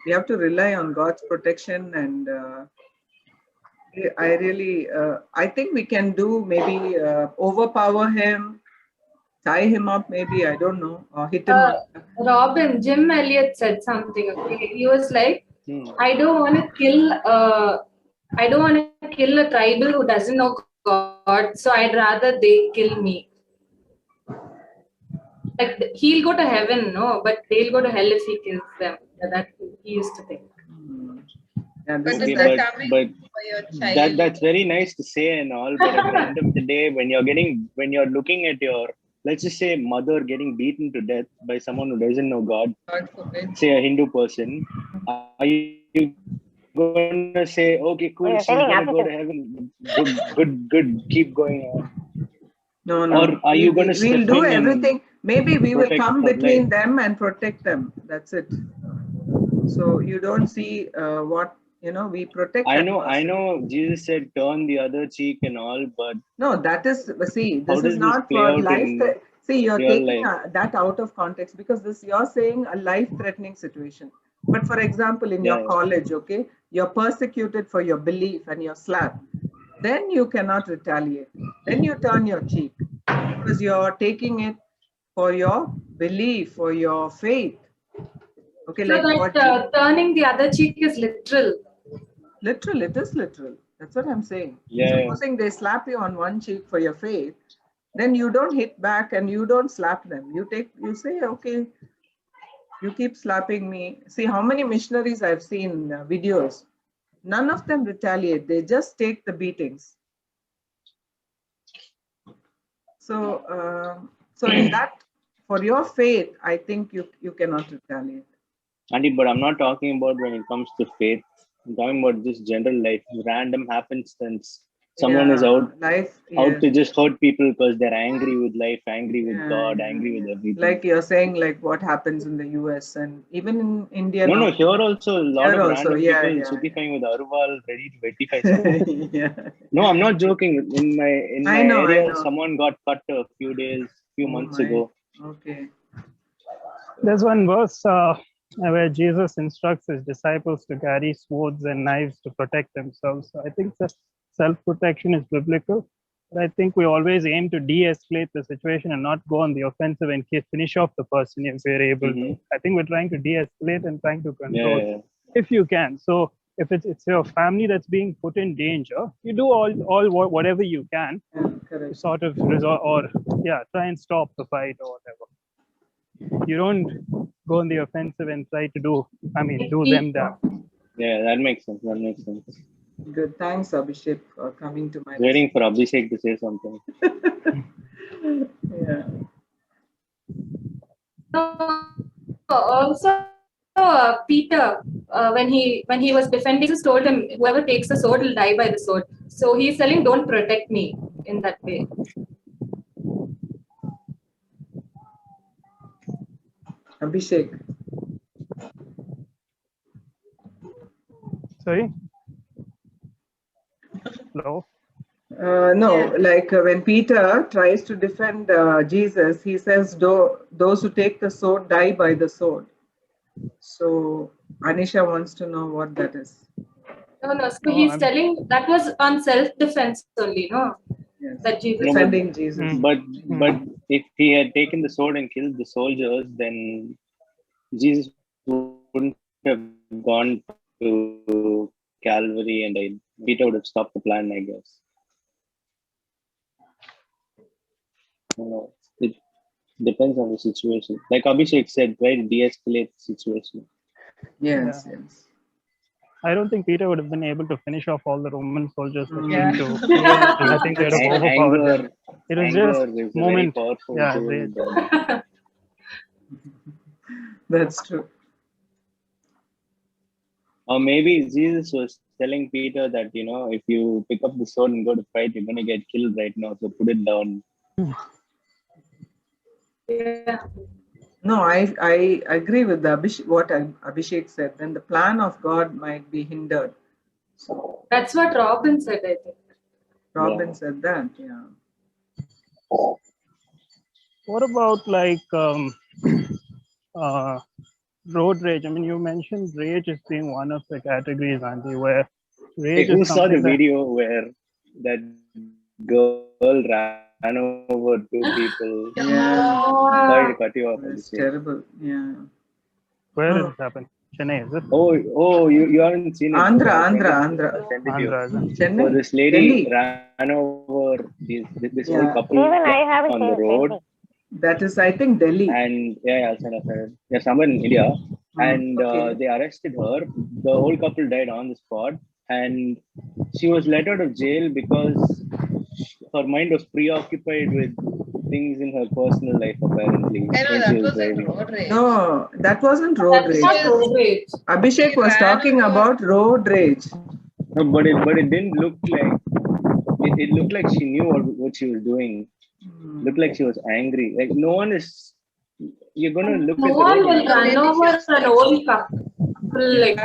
we have to rely on God's protection, and I think we can do maybe overpower him, tie him up. Maybe I don't know, or hit him. Robin, Jim Elliot said something. Okay, he was like, I don't want to kill. I don't want to kill a tribal who doesn't know God. So I'd rather they kill me. Like he'll go to heaven, no, but they'll go to hell if he kills them. That he used to think. Yeah, But this is is that coming for your child? That's very nice to say and all, but at the end of the day, when you're looking at your, let's just say, mother getting beaten to death by someone who doesn't know God, God forbid. say a Hindu person, are you going to say, okay, cool, Yeah, she's going to go opposite. to heaven, good, keep going on? No. Or are you going to We'll step do in and everything. Maybe we will protect come her between life? them and protect them. That's it. So you don't see what we protect. I that know person. Jesus said turn the other cheek and all, but No, that is, see, how this does is this not play for out life. in See, you're real taking life? that out of context, because you're saying a life-threatening situation. But for example, in your Yeah. college, okay, you're persecuted for your belief and you're slapped. Then you cannot retaliate. Then you turn your cheek, because you're taking it for your belief, for your faith. Okay, So like that turning the other cheek is literal. Literal, it is literal. That's what I'm saying. Yeah. Supposing they slap you on one cheek for your faith, then you don't hit back and you don't slap them. You say, okay, you keep slapping me. See how many missionaries I've seen videos. None of them retaliate. They just take the beatings. So in that, for your faith, I think you cannot retaliate. Andy, but I'm not talking about when it comes to faith. I'm talking about just general life, random happenstance. Someone is out life, to just hurt people because they're angry with life, angry with Yeah, God, yeah, angry with everything. like you're saying, like what happens in the US and even in India. No, now. here also a lot Here of also, random yeah, people yeah. sutifying with Arval, ready to vetify someone. Yeah. No, I'm not joking. In my I know, area, someone got cut a few months ago. Okay. There's one verse where Jesus instructs his disciples to carry swords and knives to protect themselves. So I think that self-protection is biblical. But I think we always aim to de-escalate the situation and not go on the offensive and finish off the person if we're able to. I think we're trying to de-escalate and trying to control if you can. So if it's your family that's being put in danger, you do all whatever you can to sort of resolve or try and stop the fight or whatever. You don't go on the offensive and try to do them down. Yeah, that makes sense. Good. Thanks, Abhishek, for coming to my. Waiting for Abhishek to say something. Yeah. Also, Peter, when he was defending, Jesus told him, "Whoever takes the sword will die by the sword." So he's telling, "Don't protect me in that way." Abhishek. Sorry? Hello? No, like when Peter tries to defend Jesus, he says, those who take the sword die by the sword. So Anisha wants to know what that is. No. So he's telling that was on self-defense only, no? Yes. That Jesus defending Jesus. But if he had taken the sword and killed the soldiers, then Jesus wouldn't have gone to Calvary and Peter would have stopped the plan, I guess. It depends on the situation. Like Abhishek said, right? De-escalate the situation. Yes. I don't think Peter would have been able to finish off all the Roman soldiers that came to. I think they would have overpowered them. It was just moment. Yeah, that's true. Or maybe Jesus was telling Peter that, if you pick up the sword and go to fight, you're going to get killed right now. So put it down. Yeah. No, I agree with what Abhishek said. Then the plan of God might be hindered. So that's what Robin said, I think. Robin said that, yeah. What about like road rage? I mean, you mentioned rage as being one of the categories, Andy, where rage who is saw the something video where that girl ran over two people? Sorry to cut you off. It's terrible. Yeah. Where did it happen? Chennai, is it? Oh, you haven't seen it. Andhra. Chennai. So this lady ran over this old couple on the road. That is, I think, Delhi. And somewhere in India. And they arrested her. The old couple died on the spot. And she was let out of jail because her mind was preoccupied with things in her personal life, apparently. No, that wasn't road rage. Not road rage. Abhishek was talking about road rage. No, but it didn't look like it looked like she knew what she was doing. Looked like she was angry. Like you're gonna look no at one will run over an old couple like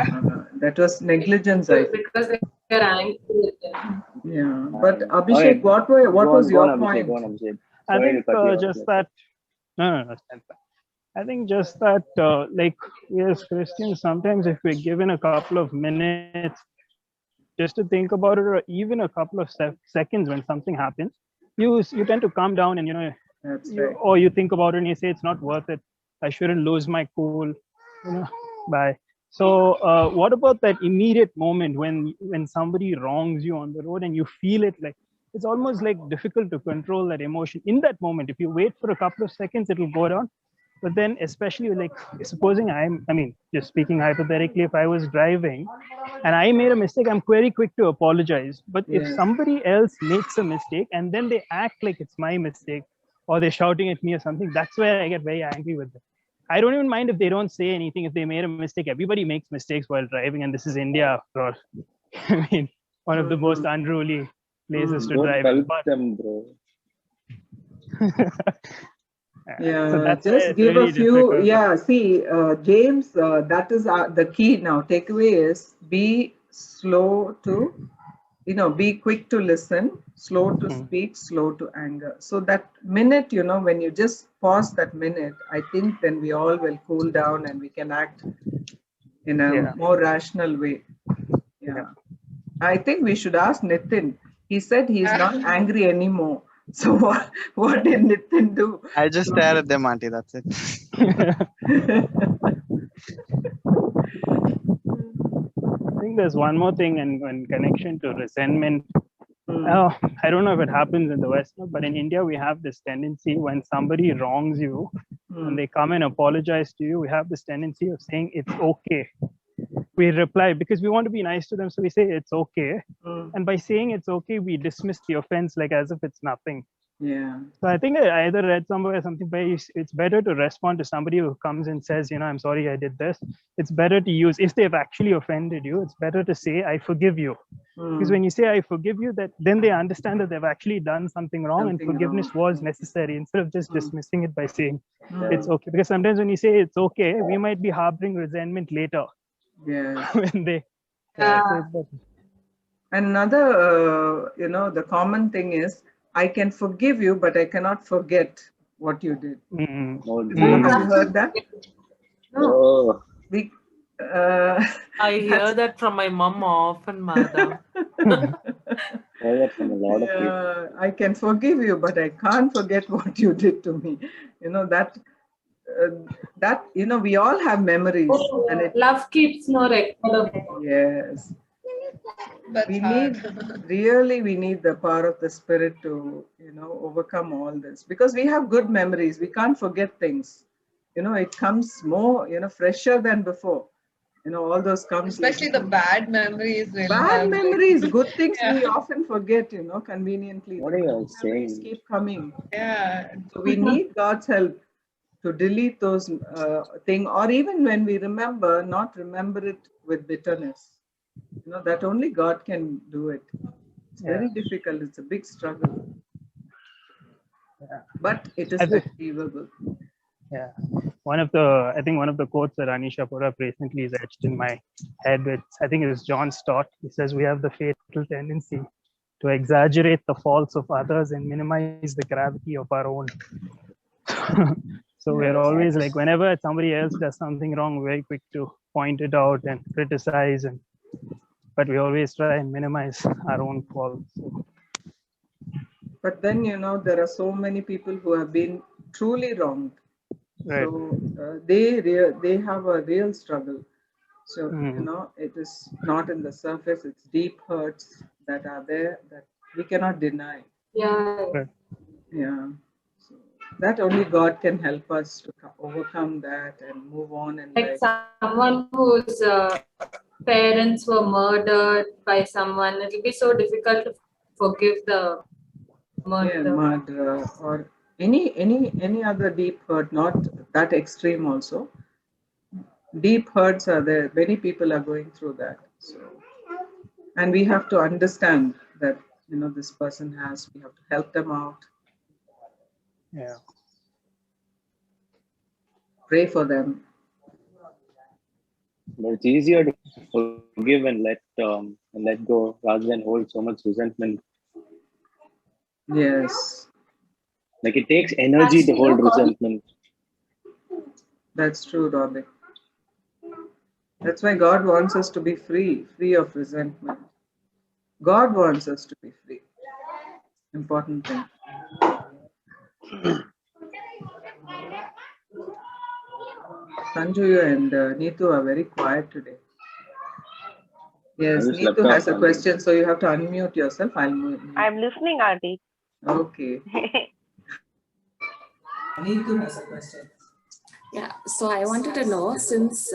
that was negligence, I think. Because they're angry with them. Yeah, but Abhishek, what was your point? I think just that. No. I think just that, like we as Christians, sometimes if we're given a couple of minutes just to think about it, or even a couple of seconds when something happens, you tend to calm down and or you think about it and you say it's not worth it. I shouldn't lose my cool. Bye. So what about that immediate moment when somebody wrongs you on the road and you feel it? Like it's almost like difficult to control that emotion in that moment. If you wait for a couple of seconds, it will go down. But then, especially like supposing just speaking hypothetically, if I was driving and I made a mistake, I'm very quick to apologize. But if somebody else makes a mistake and then they act like it's my mistake, or they're shouting at me or something, that's where I get very angry with them. I don't even mind if they don't say anything. If they made a mistake, everybody makes mistakes while driving, and this is India after all. I mean, one of the most unruly places to Don't drive. help But them, bro. Yeah, so that's why just it's give a really few. difficult. Yeah, see, James, that is the key now. Takeaway is be slow to, be quick to listen, slow to speak, slow to anger. So that minute, when you just pause that minute, I think then we all will cool down and we can act in a more rational way. Yeah. I think we should ask Nitin. He said he's not angry anymore. So what did Nitin do? I just stare at them, auntie. That's it. I think there's one more thing in connection to resentment. I don't know if it happens in the West, but in India, we have this tendency when somebody wrongs you, when they come and apologize to you, we have this tendency of saying it's okay. We reply because we want to be nice to them. So we say it's okay. And by saying it's okay, we dismiss the offense like as if it's nothing. Yeah. So I think I either read somewhere something, but it's better to respond to somebody who comes and says, I'm sorry I did this. It's better to use, if they've actually offended you, it's better to say, I forgive you. Because when you say, I forgive you, that then they understand that they've actually done something wrong and forgiveness was necessary instead of just dismissing it by saying it's okay. Because sometimes when you say it's okay, we might be harboring resentment later. Yes. When they. Another, the common thing is, I can forgive you, but I cannot forget what you did. Have you heard that? Oh. I hear that from my mom often, madam. From a lot of people. I can forgive you, but I can't forget what you did to me. That we all have memories. And love keeps no record. Yes. We need the power of the spirit to overcome all this, because we have good memories. We can't forget things. It comes more fresher than before. All those comes, especially the bad memories. Bad memories, good things we often forget. Conveniently. What are you memories saying? keep coming. Yeah. So we need God's help to delete those things, or even when we remember, not remember it with bitterness. That only God can do it. It's very difficult. It's a big struggle. But it is achievable. Yeah. I think one of the quotes that Anisha put up recently is etched in my head, which I think is John Stott. He says, we have the fatal tendency to exaggerate the faults of others and minimize the gravity of our own. So we're always like, whenever somebody else does something wrong, we're very quick to point it out and criticize, but we always try and minimize our own faults. But then, there are so many people who have been truly wronged. Right. So they have a real struggle. So, it is not in the surface, it's deep hurts that are there that we cannot deny. Yeah. Right. Yeah. So that only God can help us to overcome that and move on in life. Someone whose parents were murdered by someone, it will be so difficult to forgive the murder. Yeah, murder or any other deep hurt, not that extreme also. Deep hurts are there. Many people are going through that. So, and we have to understand that, this person we have to help them out. Yeah. Pray for them. But it's easier to forgive and let go rather than hold so much resentment. Yes. Like it takes energy to hold resentment. That's true, Robin. That's why God wants us to be free of resentment. God wants us to be free. Important thing. Sanju and Neetu are very quiet today. Yes, Neetu has a question, so you have to unmute yourself. I'm listening, Auntie. Okay. Neetu has a question. Yeah, so I wanted to know, since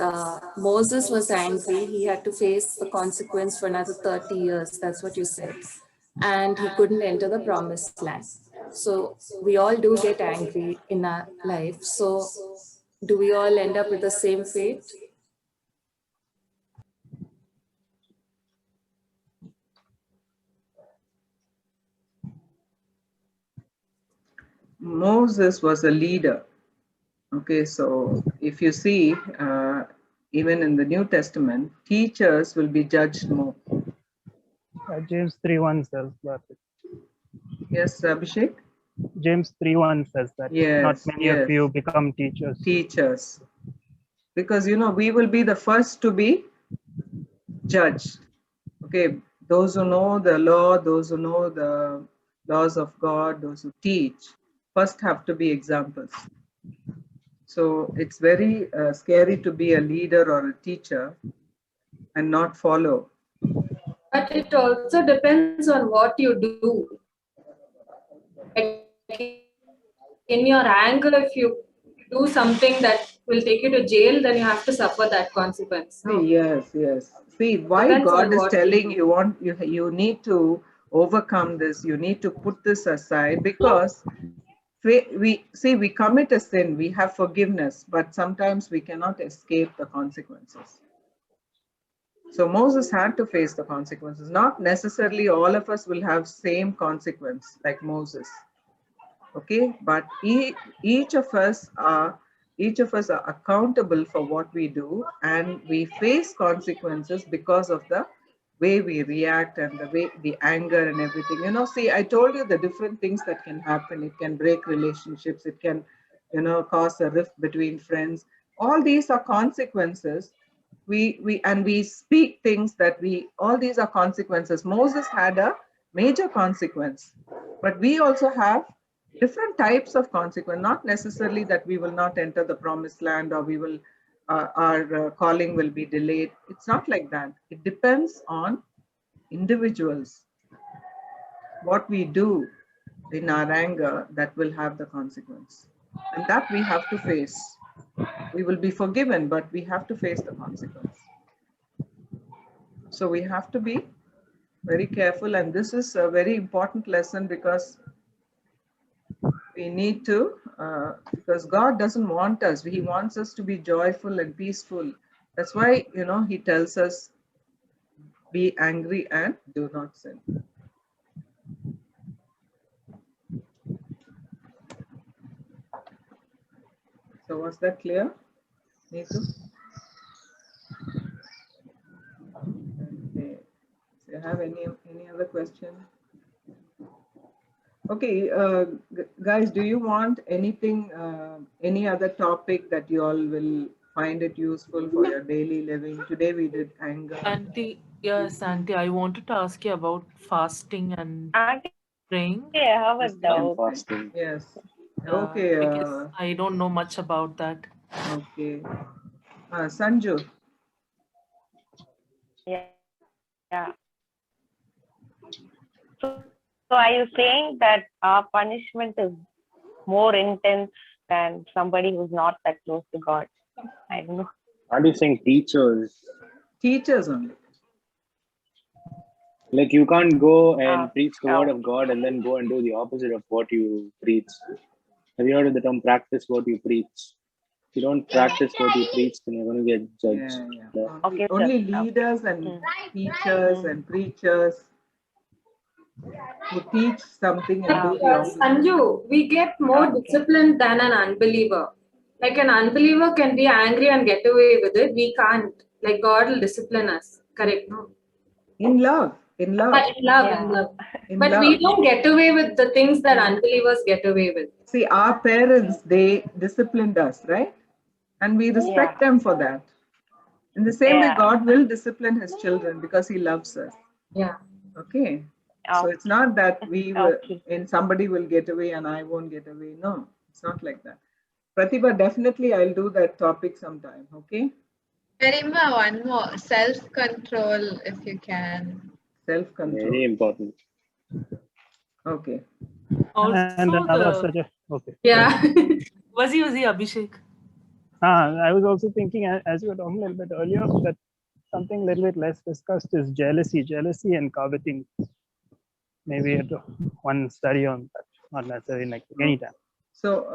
Moses was angry, he had to face the consequence for another 30 years, that's what you said, and he couldn't enter the promised land. So we all do get angry in our life. So do we all end up with the same fate? Moses was a leader. Okay, so if you see, even in the New Testament, teachers will be judged more. James 3:1 says that. Yes, Abhishek? James 3:1 says that. Not Yes, many of you become teachers. Teachers. Because, you know, we will be the first to be judged. Okay, those who know the law, those who know the laws of God, those who teach, first have to be examples. So it's very scary to be a leader or a teacher and not follow. But it also depends on what you do. Like in your anger, if you do something that will take you to jail, then you have to suffer that consequence. No? Yes. See, why Depends God on is what telling you need to overcome this, you need to put this aside, because we commit a sin, we have forgiveness, but sometimes we cannot escape the consequences. So Moses had to face the consequences. Not necessarily all of us will have same consequence like Moses. Okay, but each of us are accountable for what we do, and we face consequences because of the way we react and the anger and everything. You know, see, I told you the different things that can happen. It can break relationships. It can, you know, cause a rift between friends. All these are consequences. We speak things that all these are consequences. Moses had a major consequence, but we also have different types of consequence. Not necessarily that we will not enter the promised land, or we will our calling will be delayed. It's not like that. It depends on individuals. What we do in our anger, that will have the consequence, and that we have to face. We will be forgiven, but we have to face the consequence. So we have to be very careful, and this is a very important lesson, because we need to, because God doesn't want us. He wants us to be joyful and peaceful. That's why, you know, he tells us, be angry and do not sin. So was that clear, Neetu? Okay. Do you have any other question? Okay, guys, do you want anything, any other topic that you all will find it useful for your daily living? Today we did anger. Auntie, yes, Auntie, I wanted to ask you about fasting and Auntie, praying. I have a doubt. Fasting. Yes. Okay. Because I don't know much about that. Okay. Sanju. Yeah. So are you saying that our punishment is more intense than somebody who's not that close to God? I don't know. Aren't you saying teachers? Teachers only. Like, you can't go and preach the word of God and then go and do the opposite of what you preach. Have you heard of the term practice what you preach? If you don't practice what you preach, then you're going to get judged. Yeah. Only leaders and teachers and preachers who teach something and do the opposite. Sanju, we get more disciplined than an unbeliever. Like an unbeliever can be angry and get away with it. We can't. Like God will discipline us. Correct? No? In love. In love. But we don't get away with the things that unbelievers get away with. See, our parents, they disciplined us, right? And we respect them for that. In the same way, God will discipline his children because he loves us. Yeah. Okay. So it's not that somebody will get away and I won't get away. No, it's not like that. Pratibha, definitely I'll do that topic sometime. Okay. Garima, one more. Self-control, if you can. Self-control. Very important. Okay. Also, And another suggestion. Okay. Yeah. was he Abhishek? I was also thinking, as you were talking a little bit earlier, that something a little bit less discussed is jealousy and coveting. Maybe one study on that, not necessarily like anytime. So,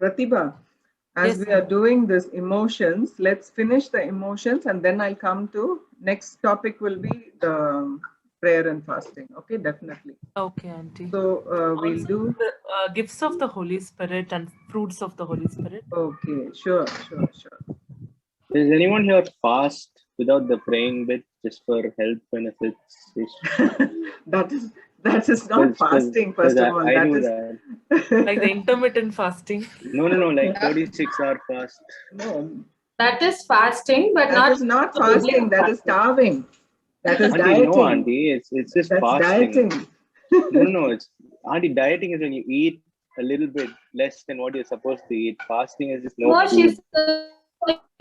Pratibha, as we are doing this emotions, let's finish the emotions and then I'll come to next topic will be the prayer and fasting. Okay, definitely. Okay, Auntie. So we'll Also, do. the gifts of the Holy Spirit and fruits of the Holy Spirit. Okay, sure. Does anyone here fast without the praying bit, just for health benefits? that is not fasting. First of all, I that do is that. Like the intermittent fasting. No, like 36-hour fast. no. That is fasting, but That is not the biblical fasting. That is starving. That is Auntie, dieting. no, Auntie, it's just That's fasting. dieting. No, it's Auntie. Dieting is when you eat a little bit less than what you're supposed to eat. Fasting is just no No, food. she's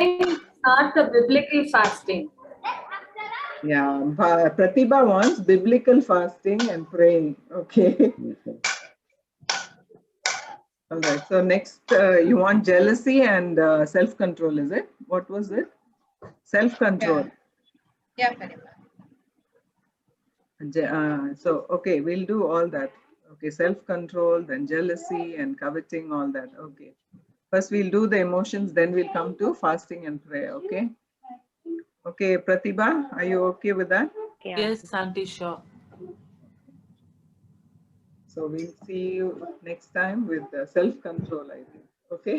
saying not the biblical fasting. Yeah, Pratibha wants biblical fasting and praying. Okay. All right. So next, you want jealousy and self-control, is it? What was it? Self-control. Yeah, Parimal. So, okay, we'll do all that. Okay, self-control, then jealousy and coveting, all that. Okay. First, we'll do the emotions, then we'll come to fasting and prayer. Okay. Okay, Pratibha, are you okay with that? Yeah. Yes, Auntie, sure. So we'll see you next time with self-control, I think. Okay.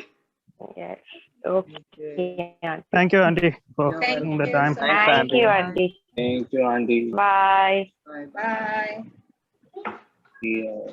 Yes. Okay. Auntie. Thank you, Auntie, for You're taking welcome. the time. so Thanks, much. Thank you, Auntie. Auntie. Thank you, Auntie. Bye. Bye. Bye. Yeah.